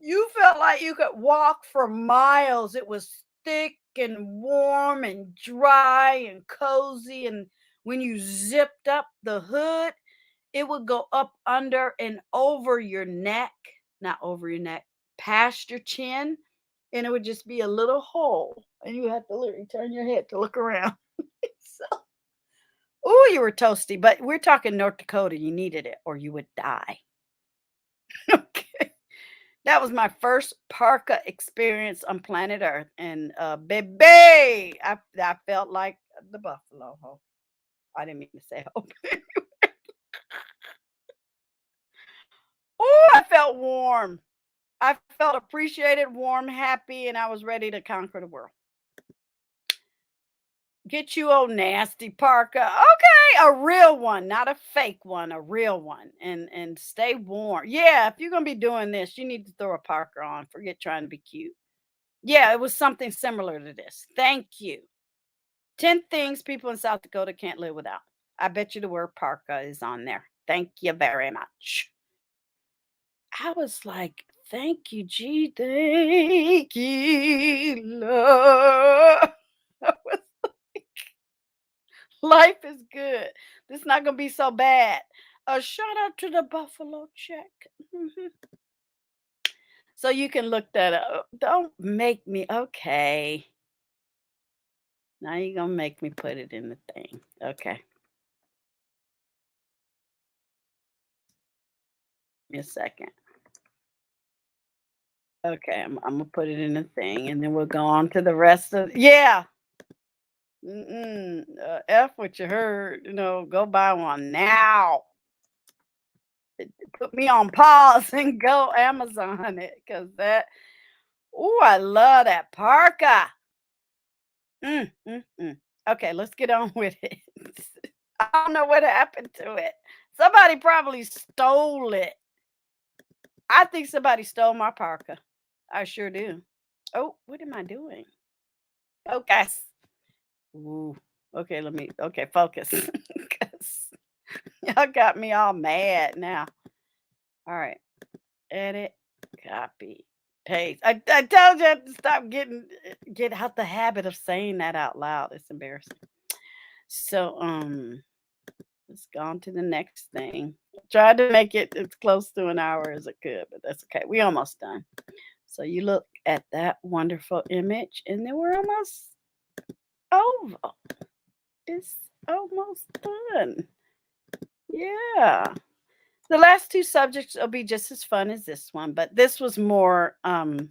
You felt like you could walk for miles. It was thick and warm and dry and cozy. And when you zipped up the hood, it would go up under and over your neck, not over your neck, past your chin. And it would just be a little hole. And you had to literally turn your head to look around. So, oh, you were toasty. But we're talking North Dakota. You needed it or you would die. Okay. That was my first parka experience on planet Earth. And baby, I felt like the buffalo. Oh, I didn't mean to say hope. Oh, I felt warm. I felt appreciated, warm, happy, and I was ready to conquer the world. Get you old nasty parka. Okay, a real one, not a fake one, a real one. And stay warm. Yeah, if you're gonna be doing this, you need to throw a parka on. Forget trying to be cute. Yeah, it was something similar to this. Thank you. 10 things people in South Dakota can't live without. I bet you the word parka is on there. Thank you very much. I was like, thank you, G. Thank you, Lord. I was life is good. This is not gonna be so bad. A shout out to the Buffalo check. Mhm. So you can look that up. Don't make me okay. Now you're gonna make me put it in the thing. Okay. Give me a second. Okay, I'm gonna put it in the thing and then we'll go on to the rest of yeah. F what you heard, go buy one now. Put me on pause and go Amazon it because that. Oh, I love that parka. Okay, let's get on with it. I don't know what happened to it. Somebody probably stole it. I think somebody stole my parka. I sure do. Oh, what am I doing? Focus. Ooh. Okay, okay, focus. 'Cause y'all got me all mad now. All right. Edit, copy, paste. I told you to stop get out the habit of saying that out loud. It's embarrassing. So let's go on to the next thing. Tried to make it as close to an hour as I could, but that's okay. We almost done. So you look at that wonderful image, and then we're almost over. It's almost done. Yeah. The last two subjects will be just as fun as this one, but this was more I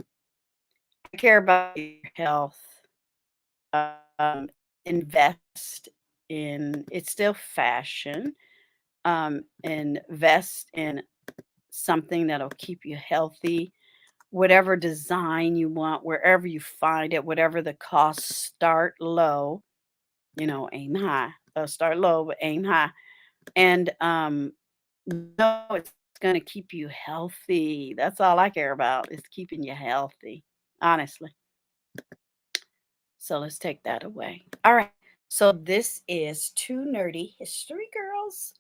care about your health. Um, invest in it's still fashion. Invest in something that'll keep you healthy, whatever design you want, wherever you find it, whatever the cost, start low, aim high. Start low, but aim high. And no, it's gonna keep you healthy. That's all I care about is keeping you healthy, honestly. So let's take that away. All right. So this is two nerdy history girls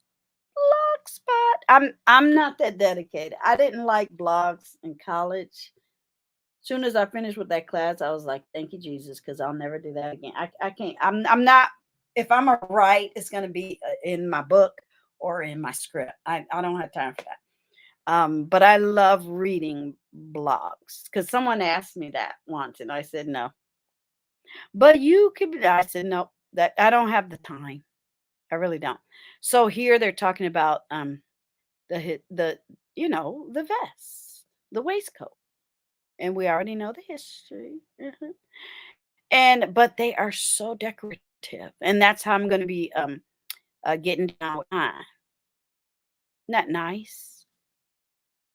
blog spot. I'm not that dedicated. I didn't like blogs in college. Soon as I finished with that class, I was like, "Thank you, Jesus," because I'll never do that again. I can't. I'm not. If I'm a write, it's going to be in my book or in my script. I don't have time for that. But I love reading blogs because someone asked me that once, and I said no. But you could. I said no. That I don't have the time. I really don't. So here they're talking about the the vest, the waistcoat, and we already know the history. And but they are so decorative, and that's how I'm going to be getting down with mine. Isn't that nice?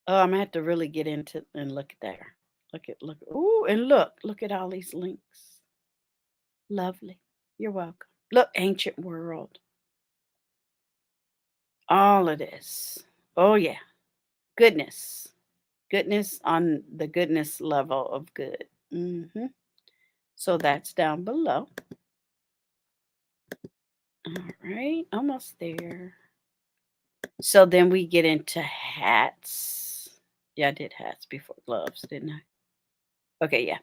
Oh, I'm gonna have to really get into and look at there. Look. Ooh, and look at all these links. Lovely. You're welcome. Look, ancient world. All of this. Oh yeah, goodness, goodness on the goodness level of good. So that's down below. All right, almost there. So then we get into hats. Yeah, I did hats before gloves, didn't I? Okay, yeah.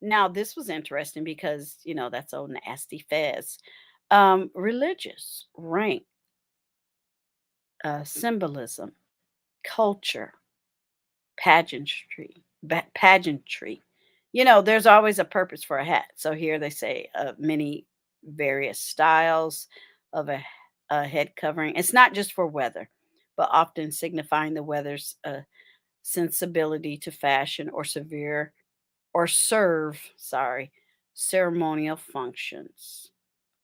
Now this was interesting because that's old nasty fez. Religious, rank, symbolism, culture, pageantry. There's always a purpose for a hat. So here they say many various styles of a head covering. It's not just for weather, but often signifying the weather's sensibility to fashion or serve ceremonial functions.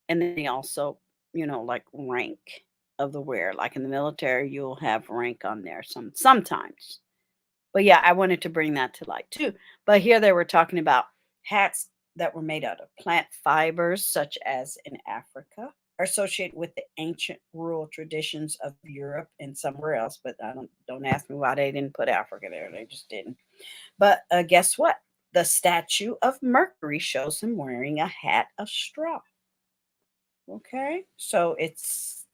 And then they also, like rank of the wear. Like in the military, you'll have rank on there sometimes. But yeah, I wanted to bring that to light too. But here they were talking about hats that were made out of plant fibers, such as in Africa, are associated with the ancient rural traditions of Europe and somewhere else. But I don't ask me why they didn't put Africa there. They just didn't. But guess what? The statue of Mercury shows him wearing a hat of straw. Okay, so it's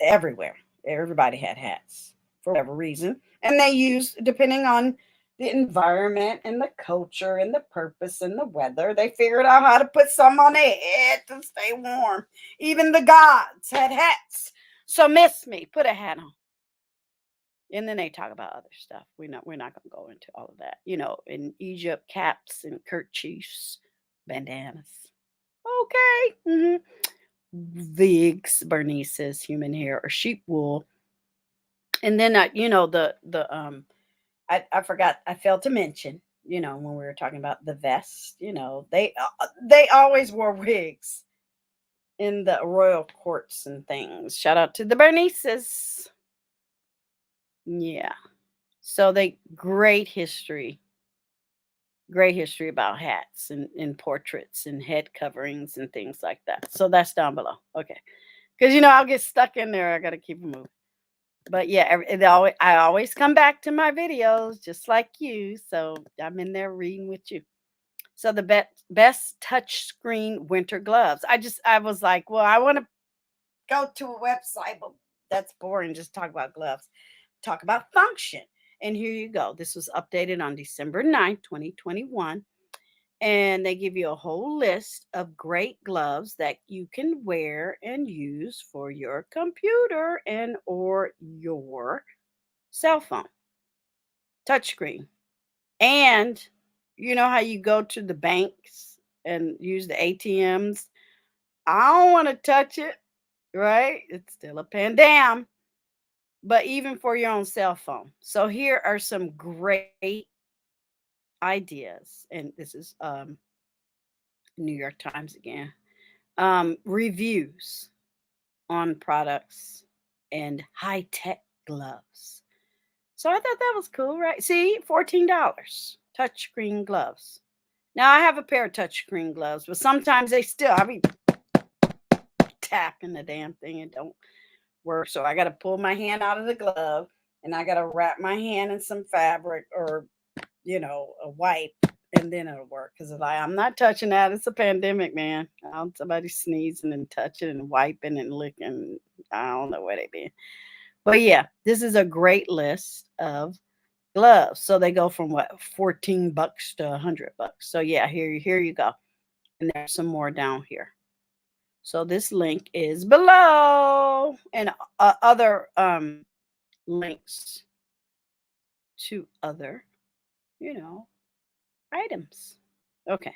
everywhere. Everybody had hats for whatever reason. And they used, depending on the environment and the culture and the purpose and the weather, they figured out how to put some on their head to stay warm. Even the gods had hats. So miss me, put a hat on. And then they talk about other stuff. We're not gonna go into all of that. In Egypt, caps and kerchiefs, bandanas. Okay. Wigs, Bernices, human hair, or sheep wool. And then I forgot, I failed to mention, when we were talking about the vest, they always wore wigs in the royal courts and things. Shout out to the Bernices. Yeah. So they great history about hats and portraits and head coverings and things like that. So that's down below. Okay. Because I'll get stuck in there. I gotta keep it moving. But yeah, I always come back to my videos just like you. So I'm in there reading with you. So the best touch screen winter gloves. I was like, well, I want to go to a website, but that's boring. Just talk about gloves. Talk about function. And here you go. This was updated on December 9th, 2021. And they give you a whole list of great gloves that you can wear and use for your computer and or your cell phone, touchscreen. And you know how you go to the banks and use the ATMs? I don't want to touch it, right? It's still a pandemic, but even for your own cell phone. So here are some great ideas. And this is New York Times again. Reviews on products and high tech gloves. So I thought that was cool, right? See, $14 touchscreen gloves. Now I have a pair of touchscreen gloves, but sometimes I be tapping the damn thing and don't work. So I got to pull my hand out of the glove and I got to wrap my hand in some fabric or a wipe and and then it'll work. Because like, I'm not touching that. It's a pandemic, man. Somebody sneezing and touching and wiping and licking. I don't know where they been. But yeah, this is a great list of gloves. So they go from what, $14 to $100. So yeah, here you go. And there's some more down here. So this link is below, and other links to other, items. Okay,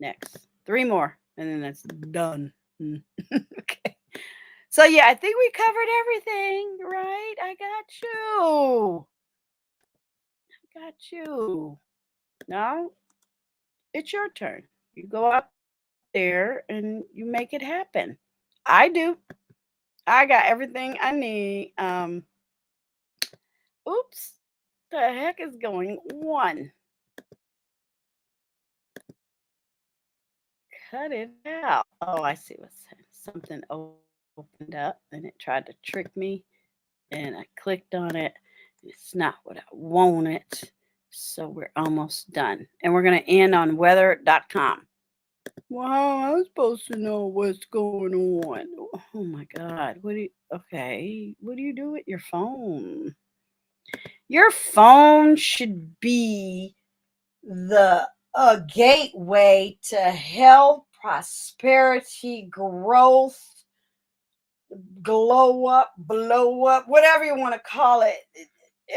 next 3 more, and then that's done. Okay. So yeah, I think we covered everything, right? I got you. Now it's your turn. You go out there and you make it happen. I do. I got everything I need. Oops. The heck is going on? Cut it out. Oh, I see what's something opened up and it tried to trick me, and I clicked on it. It's not what I wanted. So we're almost done. And we're going to end on weather.com. Wow, I was supposed to know what's going on. Oh my God. What do you do with your phone? Your phone should be the gateway to health, prosperity, growth, glow up, blow up, whatever you want to call it,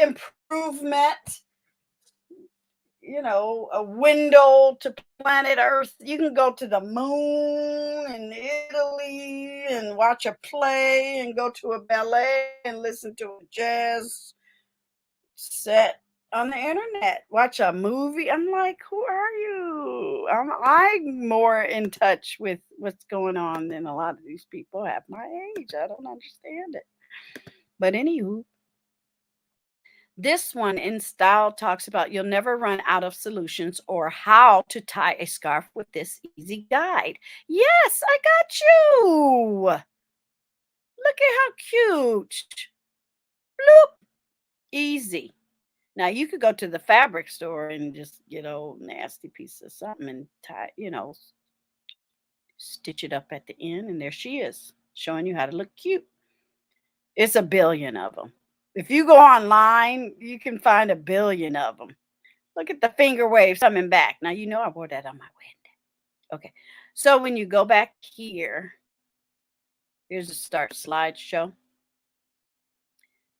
improvement, a window to planet Earth. You can go to the moon in Italy and watch a play, and go to a ballet and listen to a jazz set on the internet, watch a movie. I'm like, who are you? I'm more in touch with what's going on than a lot of these people at my age. I don't understand it. But anywho, this one in style talks about you'll never run out of solutions or how to tie a scarf with this easy guide. Yes, I got you. Look at how cute. Bloop. Easy. Now you could go to the fabric store and just get a nasty piece of something and tie, stitch it up at the end, and there she is, showing you how to look cute. It's a billion of them. If you go online, you can find a billion of them. Look at the finger waves coming back. Now I wore that on my wedding. Okay, so when you go back here, here's a start slideshow.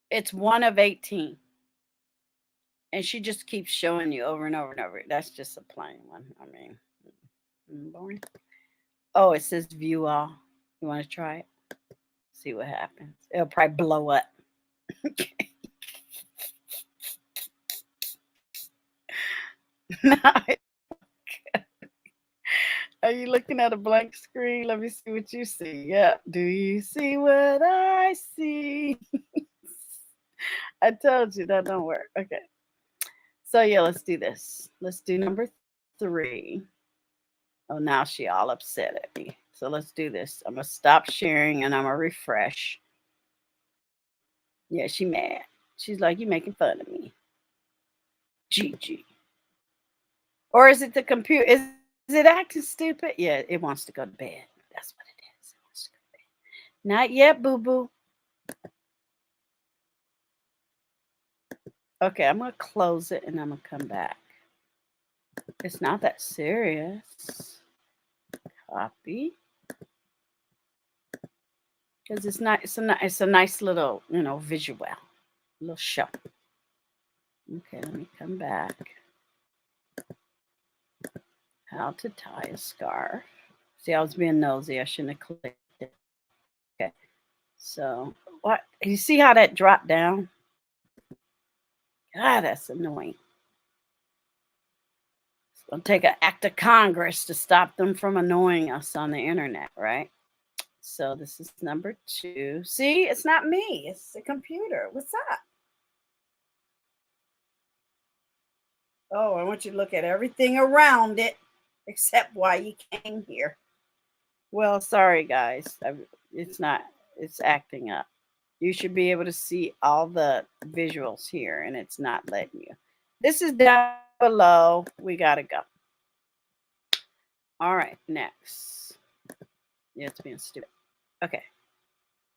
It's 1 of 18. And she just keeps showing you over and over and over. That's just a plain one. I mean, boring. Oh, it says view all. You want to try it? See what happens. It'll probably blow up. Are you looking at a blank screen? Let me see what you see. Yeah. Do you see what I see? I told you that don't work. Okay. So yeah, let's do this. Let's do number 3. Oh, now she all upset at me. So let's do this. I'm going to stop sharing and I'm going to refresh. Yeah, she mad. She's like, you making fun of me. GG. Or is it the computer? Is it acting stupid? Yeah, it wants to go to bed. That's what it is. It wants to go to bed. Not yet, boo-boo. Okay, I'm going to close it and I'm going to come back. It's not that serious. Copy. Because it's not. It's a nice little, visual, little show. Okay, let me come back. How to tie a scarf. See, I was being nosy. I shouldn't have clicked it. Okay, so what? You see how that dropped down? God, that's annoying. It's gonna take an act of Congress to stop them from annoying us on the internet, right? So this is number 2. See, it's not me. It's the computer. What's up? Oh, I want you to look at everything around it except why you came here. Well, sorry, guys. It's acting up. You should be able to see all the visuals here, and it's not letting you. This is down below. We got to go. All right, next. Yeah, it's being stupid. Okay.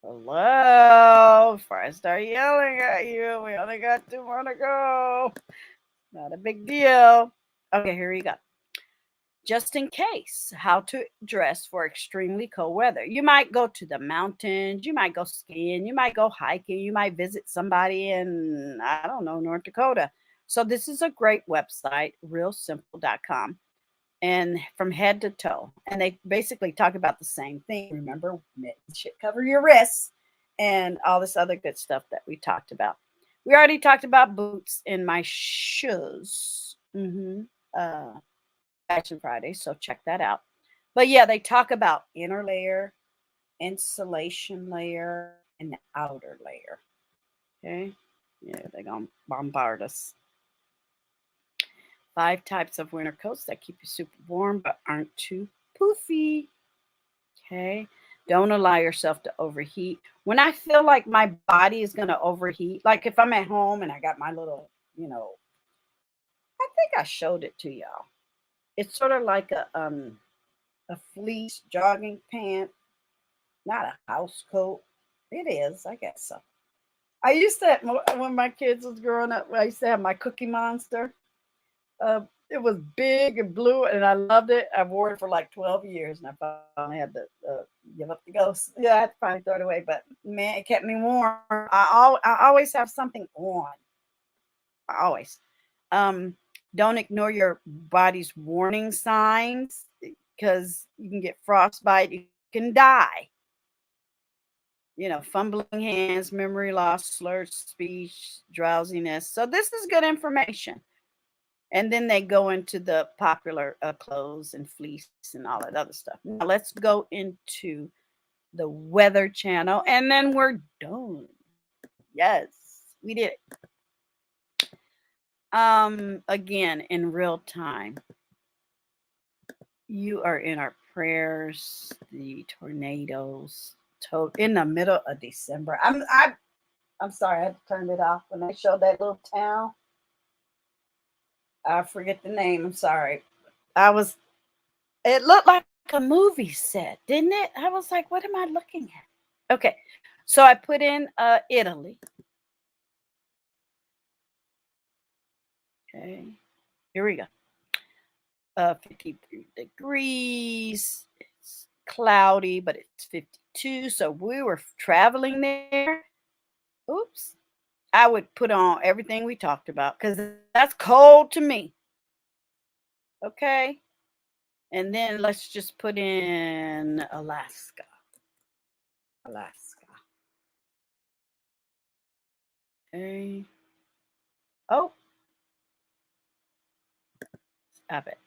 Hello. Before I start yelling at you, we only got 2 more to go. Not a big deal. Okay, here you go. Just in case, how to dress for extremely cold weather. You might go to the mountains, you might go skiing, you might go hiking, you might visit somebody in, I don't know, North Dakota. So this is a great website, realsimple.com, and from head to toe. And they basically talk about the same thing. Remember, mittens should cover your wrists and all this other good stuff that we talked about. We already talked about boots in my shoes. Uh, Fashion Friday, so check that out. But yeah, they talk about inner layer, insulation layer, and the outer layer. Okay. Yeah, they're going to bombard us. 5 types of winter coats that keep you super warm but aren't too poofy. Okay. Don't allow yourself to overheat. When I feel like my body is going to overheat, like if I'm at home and I got my little, I think I showed it to y'all. It's sort of like a fleece jogging pant, not a house coat. It is, I guess so. I used to, when my kids was growing up, I used to have my Cookie Monster. It was big and blue, and I loved it. I wore it for like 12 years, and I finally had to give up the ghost. Yeah, I had to finally throw it away, but man, it kept me warm. I always have something on. Always. Um, don't ignore your body's warning signs because you can get frostbite, you can die. Fumbling hands, memory loss, slurred speech, drowsiness. So this is good information. And then they go into the popular clothes and fleece and all that other stuff. Now let's go into the Weather Channel, and then we're done. Yes, we did it. Again, in real time. You are in our prayers. The tornadoes in the middle of December. I'm sorry, I had to turn it off when they showed that little town. I forget the name. I'm sorry. It looked like a movie set, didn't it? I was like, what am I looking at? Okay. So I put in Italy. Okay. Here we go. 53 degrees. It's cloudy, but it's 52. So we were traveling there. Oops. I would put on everything we talked about because that's cold to me. Okay. And then let's just put in Alaska. Alaska. Okay. Oh. Stop it.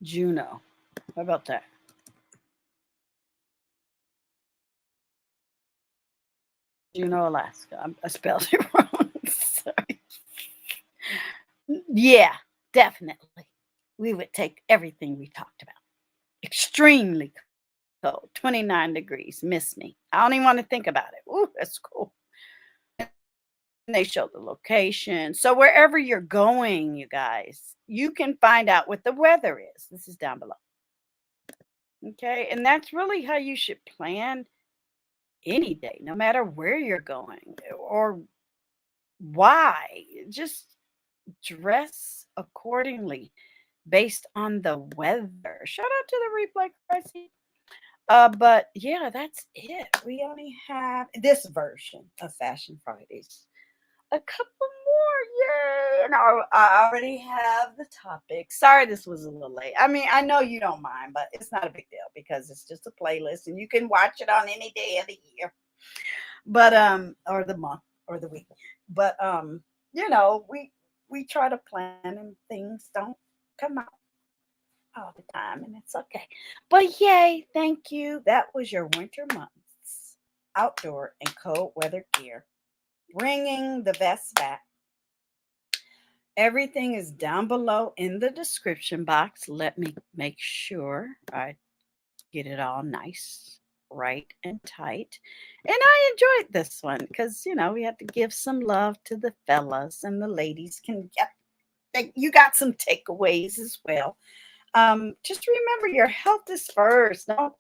Juneau. How about that? Juneau, Alaska. I spelled it wrong. Sorry. Yeah, definitely. We would take everything we talked about. Extremely cold. 29 degrees. Miss me. I don't even want to think about it. Ooh, that's cool. And they show the location. So wherever you're going, you guys, you can find out what the weather is. This is down below. Okay. And that's really how you should plan any day, no matter where you're going or why. Just dress accordingly based on the weather. Shout out to the replay, Chrissy. But yeah, that's it. We only have this version of Fashion Fridays. A couple more, yay! And I already have the topic. Sorry, this was a little late. I mean, I know you don't mind, but it's not a big deal because it's just a playlist, and you can watch it on any day of the year, but or the month or the week. But we try to plan, and things don't come out all the time, and it's okay. But yay, thank you. That was your winter months outdoor and cold weather gear, bringing the best back. Everything is down below in the description box. Let me make sure I get it all nice, right, and tight. And I enjoyed this one because we have to give some love to the fellas, and the ladies can get you got some takeaways as well. Just remember your health is first. Don't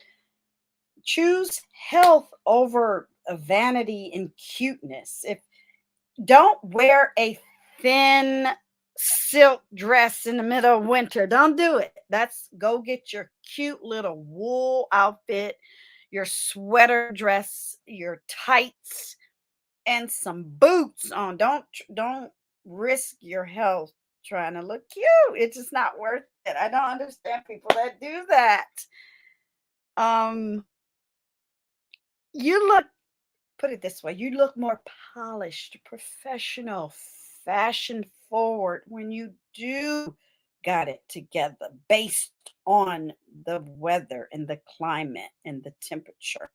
choose health over vanity and cuteness. If don't wear a thin silk dress in the middle of winter. Don't do it. That's go get your cute little wool outfit, your sweater dress, your tights, and some boots on. Don't risk your health trying to look cute. It's just not worth it. I don't understand people that do that. Um, you look put it this way, you look more polished, professional, fashion forward when you do got it together based on the weather and the climate and the temperature.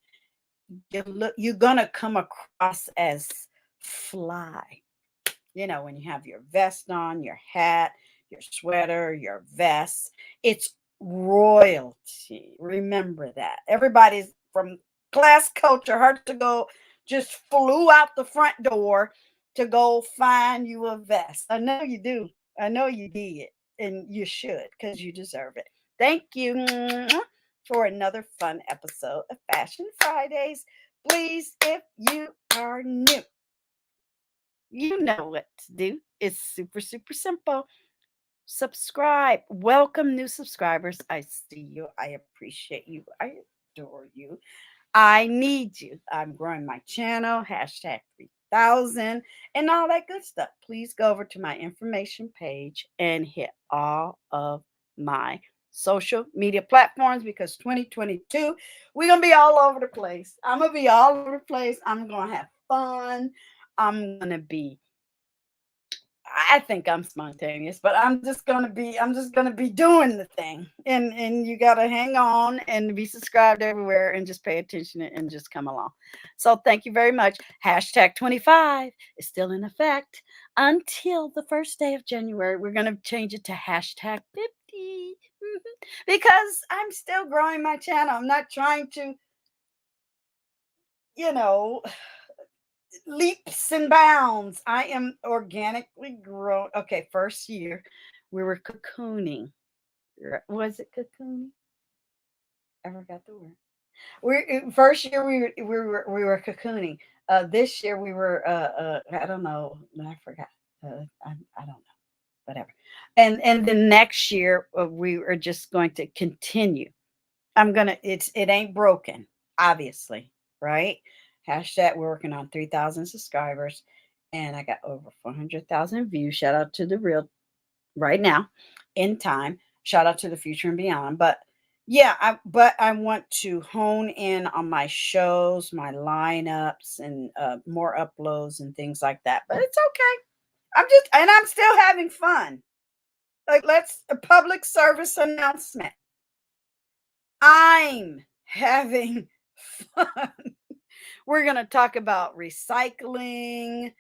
You're gonna come across as fly. You know, when you have your vest on, your hat, your sweater, your vest, it's royalty. Remember that. Everybody's from class culture, hard to go, just flew out the front door to go find you a vest. I know you do. I know you did. And you should because you deserve it. Thank you for another fun episode of Fashion Fridays. Please, if you are new, you know what to do. It's super, super simple. Subscribe. Welcome, new subscribers. I see you. I appreciate you. I adore you. I need you. I'm growing my channel, hashtag 3000, and all that good stuff. Please go over to my information page and hit all of my social media platforms because 2022, we're going to be all over the place. I'm going to be all over the place. I'm going to have fun. I think I'm spontaneous, but I'm just gonna be doing the thing. And you gotta hang on and be subscribed everywhere and just pay attention and just come along. So thank you very much. Hashtag 25 is still in effect until the first day of January. We're gonna change it to hashtag 50. Because I'm still growing my channel. I'm not trying to, you know, leaps and bounds. I am organically grown. Okay, first year we were cocooning. Was it cocooning? I forgot the word. First year we were cocooning. This year we were I don't know. I forgot. I don't know. Whatever. And the next year we are just going to continue. It ain't broken, obviously, right? Hashtag we're working on 3,000 subscribers and I got over 400,000 views. Shout out to the real right now in time. Shout out to the future and beyond. But yeah, I want to hone in on my shows, my lineups, and more uploads and things like that. But it's okay. I'm still having fun. Like, let's a public service announcement. I'm having fun. We're going to talk about recycling,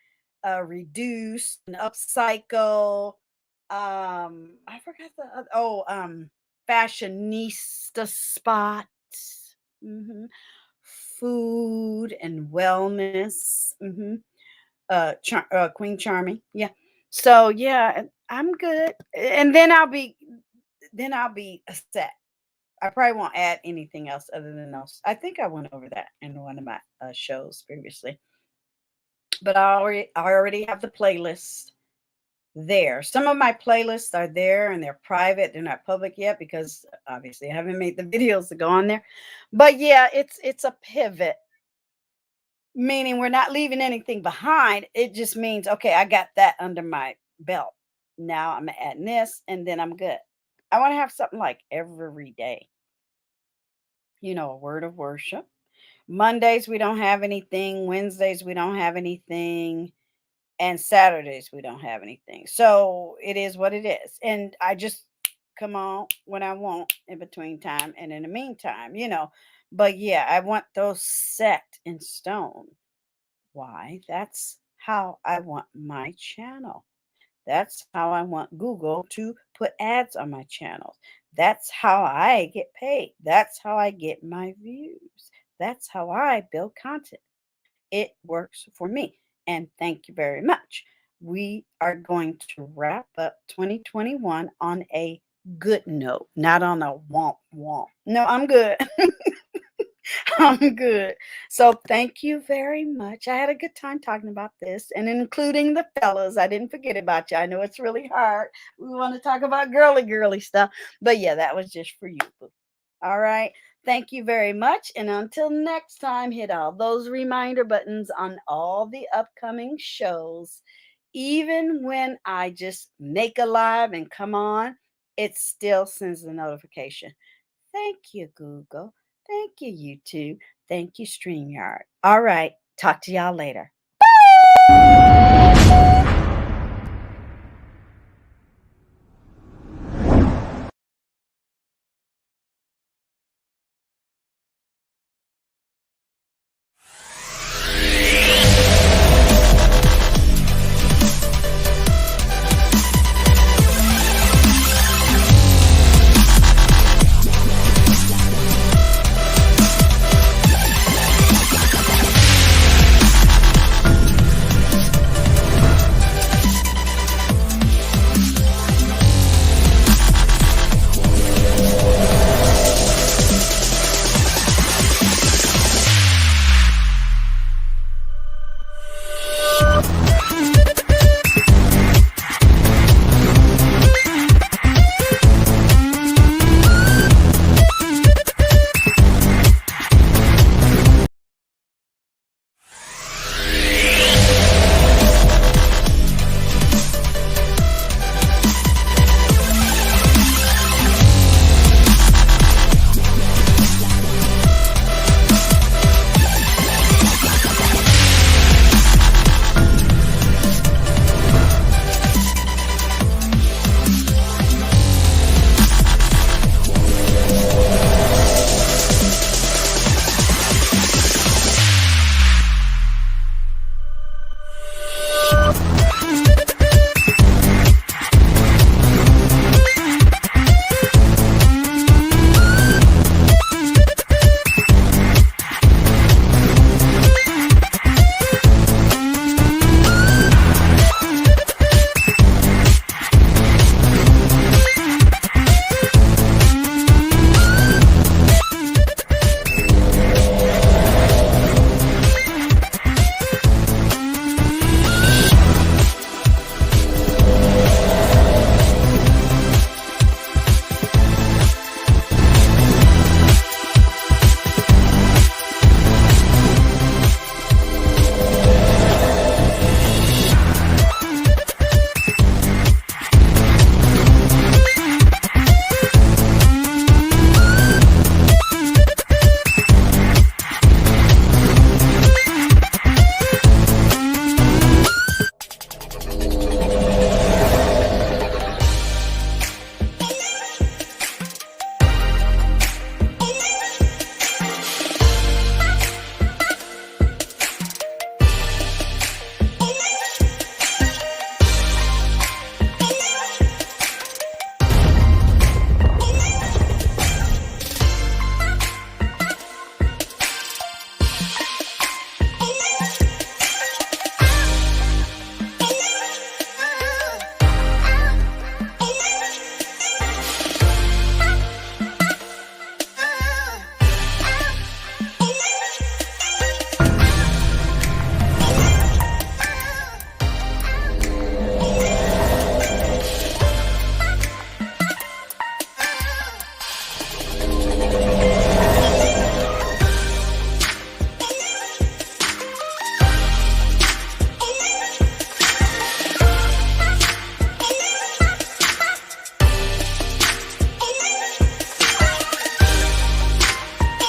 reduce and upcycle. I forgot fashionista spots, food and wellness, Queen Charming. Yeah. So yeah, I'm good. And then I'll be a set. I probably won't add anything else other than those. I think I went over that in one of my shows previously, but I already have the playlist there. Some of my playlists are there and they're private; they're not public yet because obviously I haven't made the videos to go on there. But yeah, it's a pivot, meaning we're not leaving anything behind. It just means okay, I got that under my belt. Now I'm adding this, and then I'm good. I want to have something like every day. A word of worship. Mondays, we don't have anything. Wednesdays, we don't have anything. And Saturdays, we don't have anything. So it is what it is. And I just come on when I want in between time and in the meantime. But yeah, I want those set in stone. Why? That's how I want my channel. That's how I want Google to put ads on my channels. That's how I get paid. That's how I get my views. That's how I build content. It works for me. And thank you very much. we are going to wrap up 2021 on a good note, not on a womp womp. No, I'm good. I'm good. So thank you very much. I had a good time talking about this and including the fellas. I didn't forget about you. I know it's really hard. We want to talk about girly stuff. But yeah, that was just for you. Boo. All right. Thank you very much. And until next time, hit all those reminder buttons on all the upcoming shows. Even when I just make a live and come on, it still sends the notification. Thank you, Google. Thank you, YouTube. Thank you, StreamYard. All right. Talk to y'all later. Bye.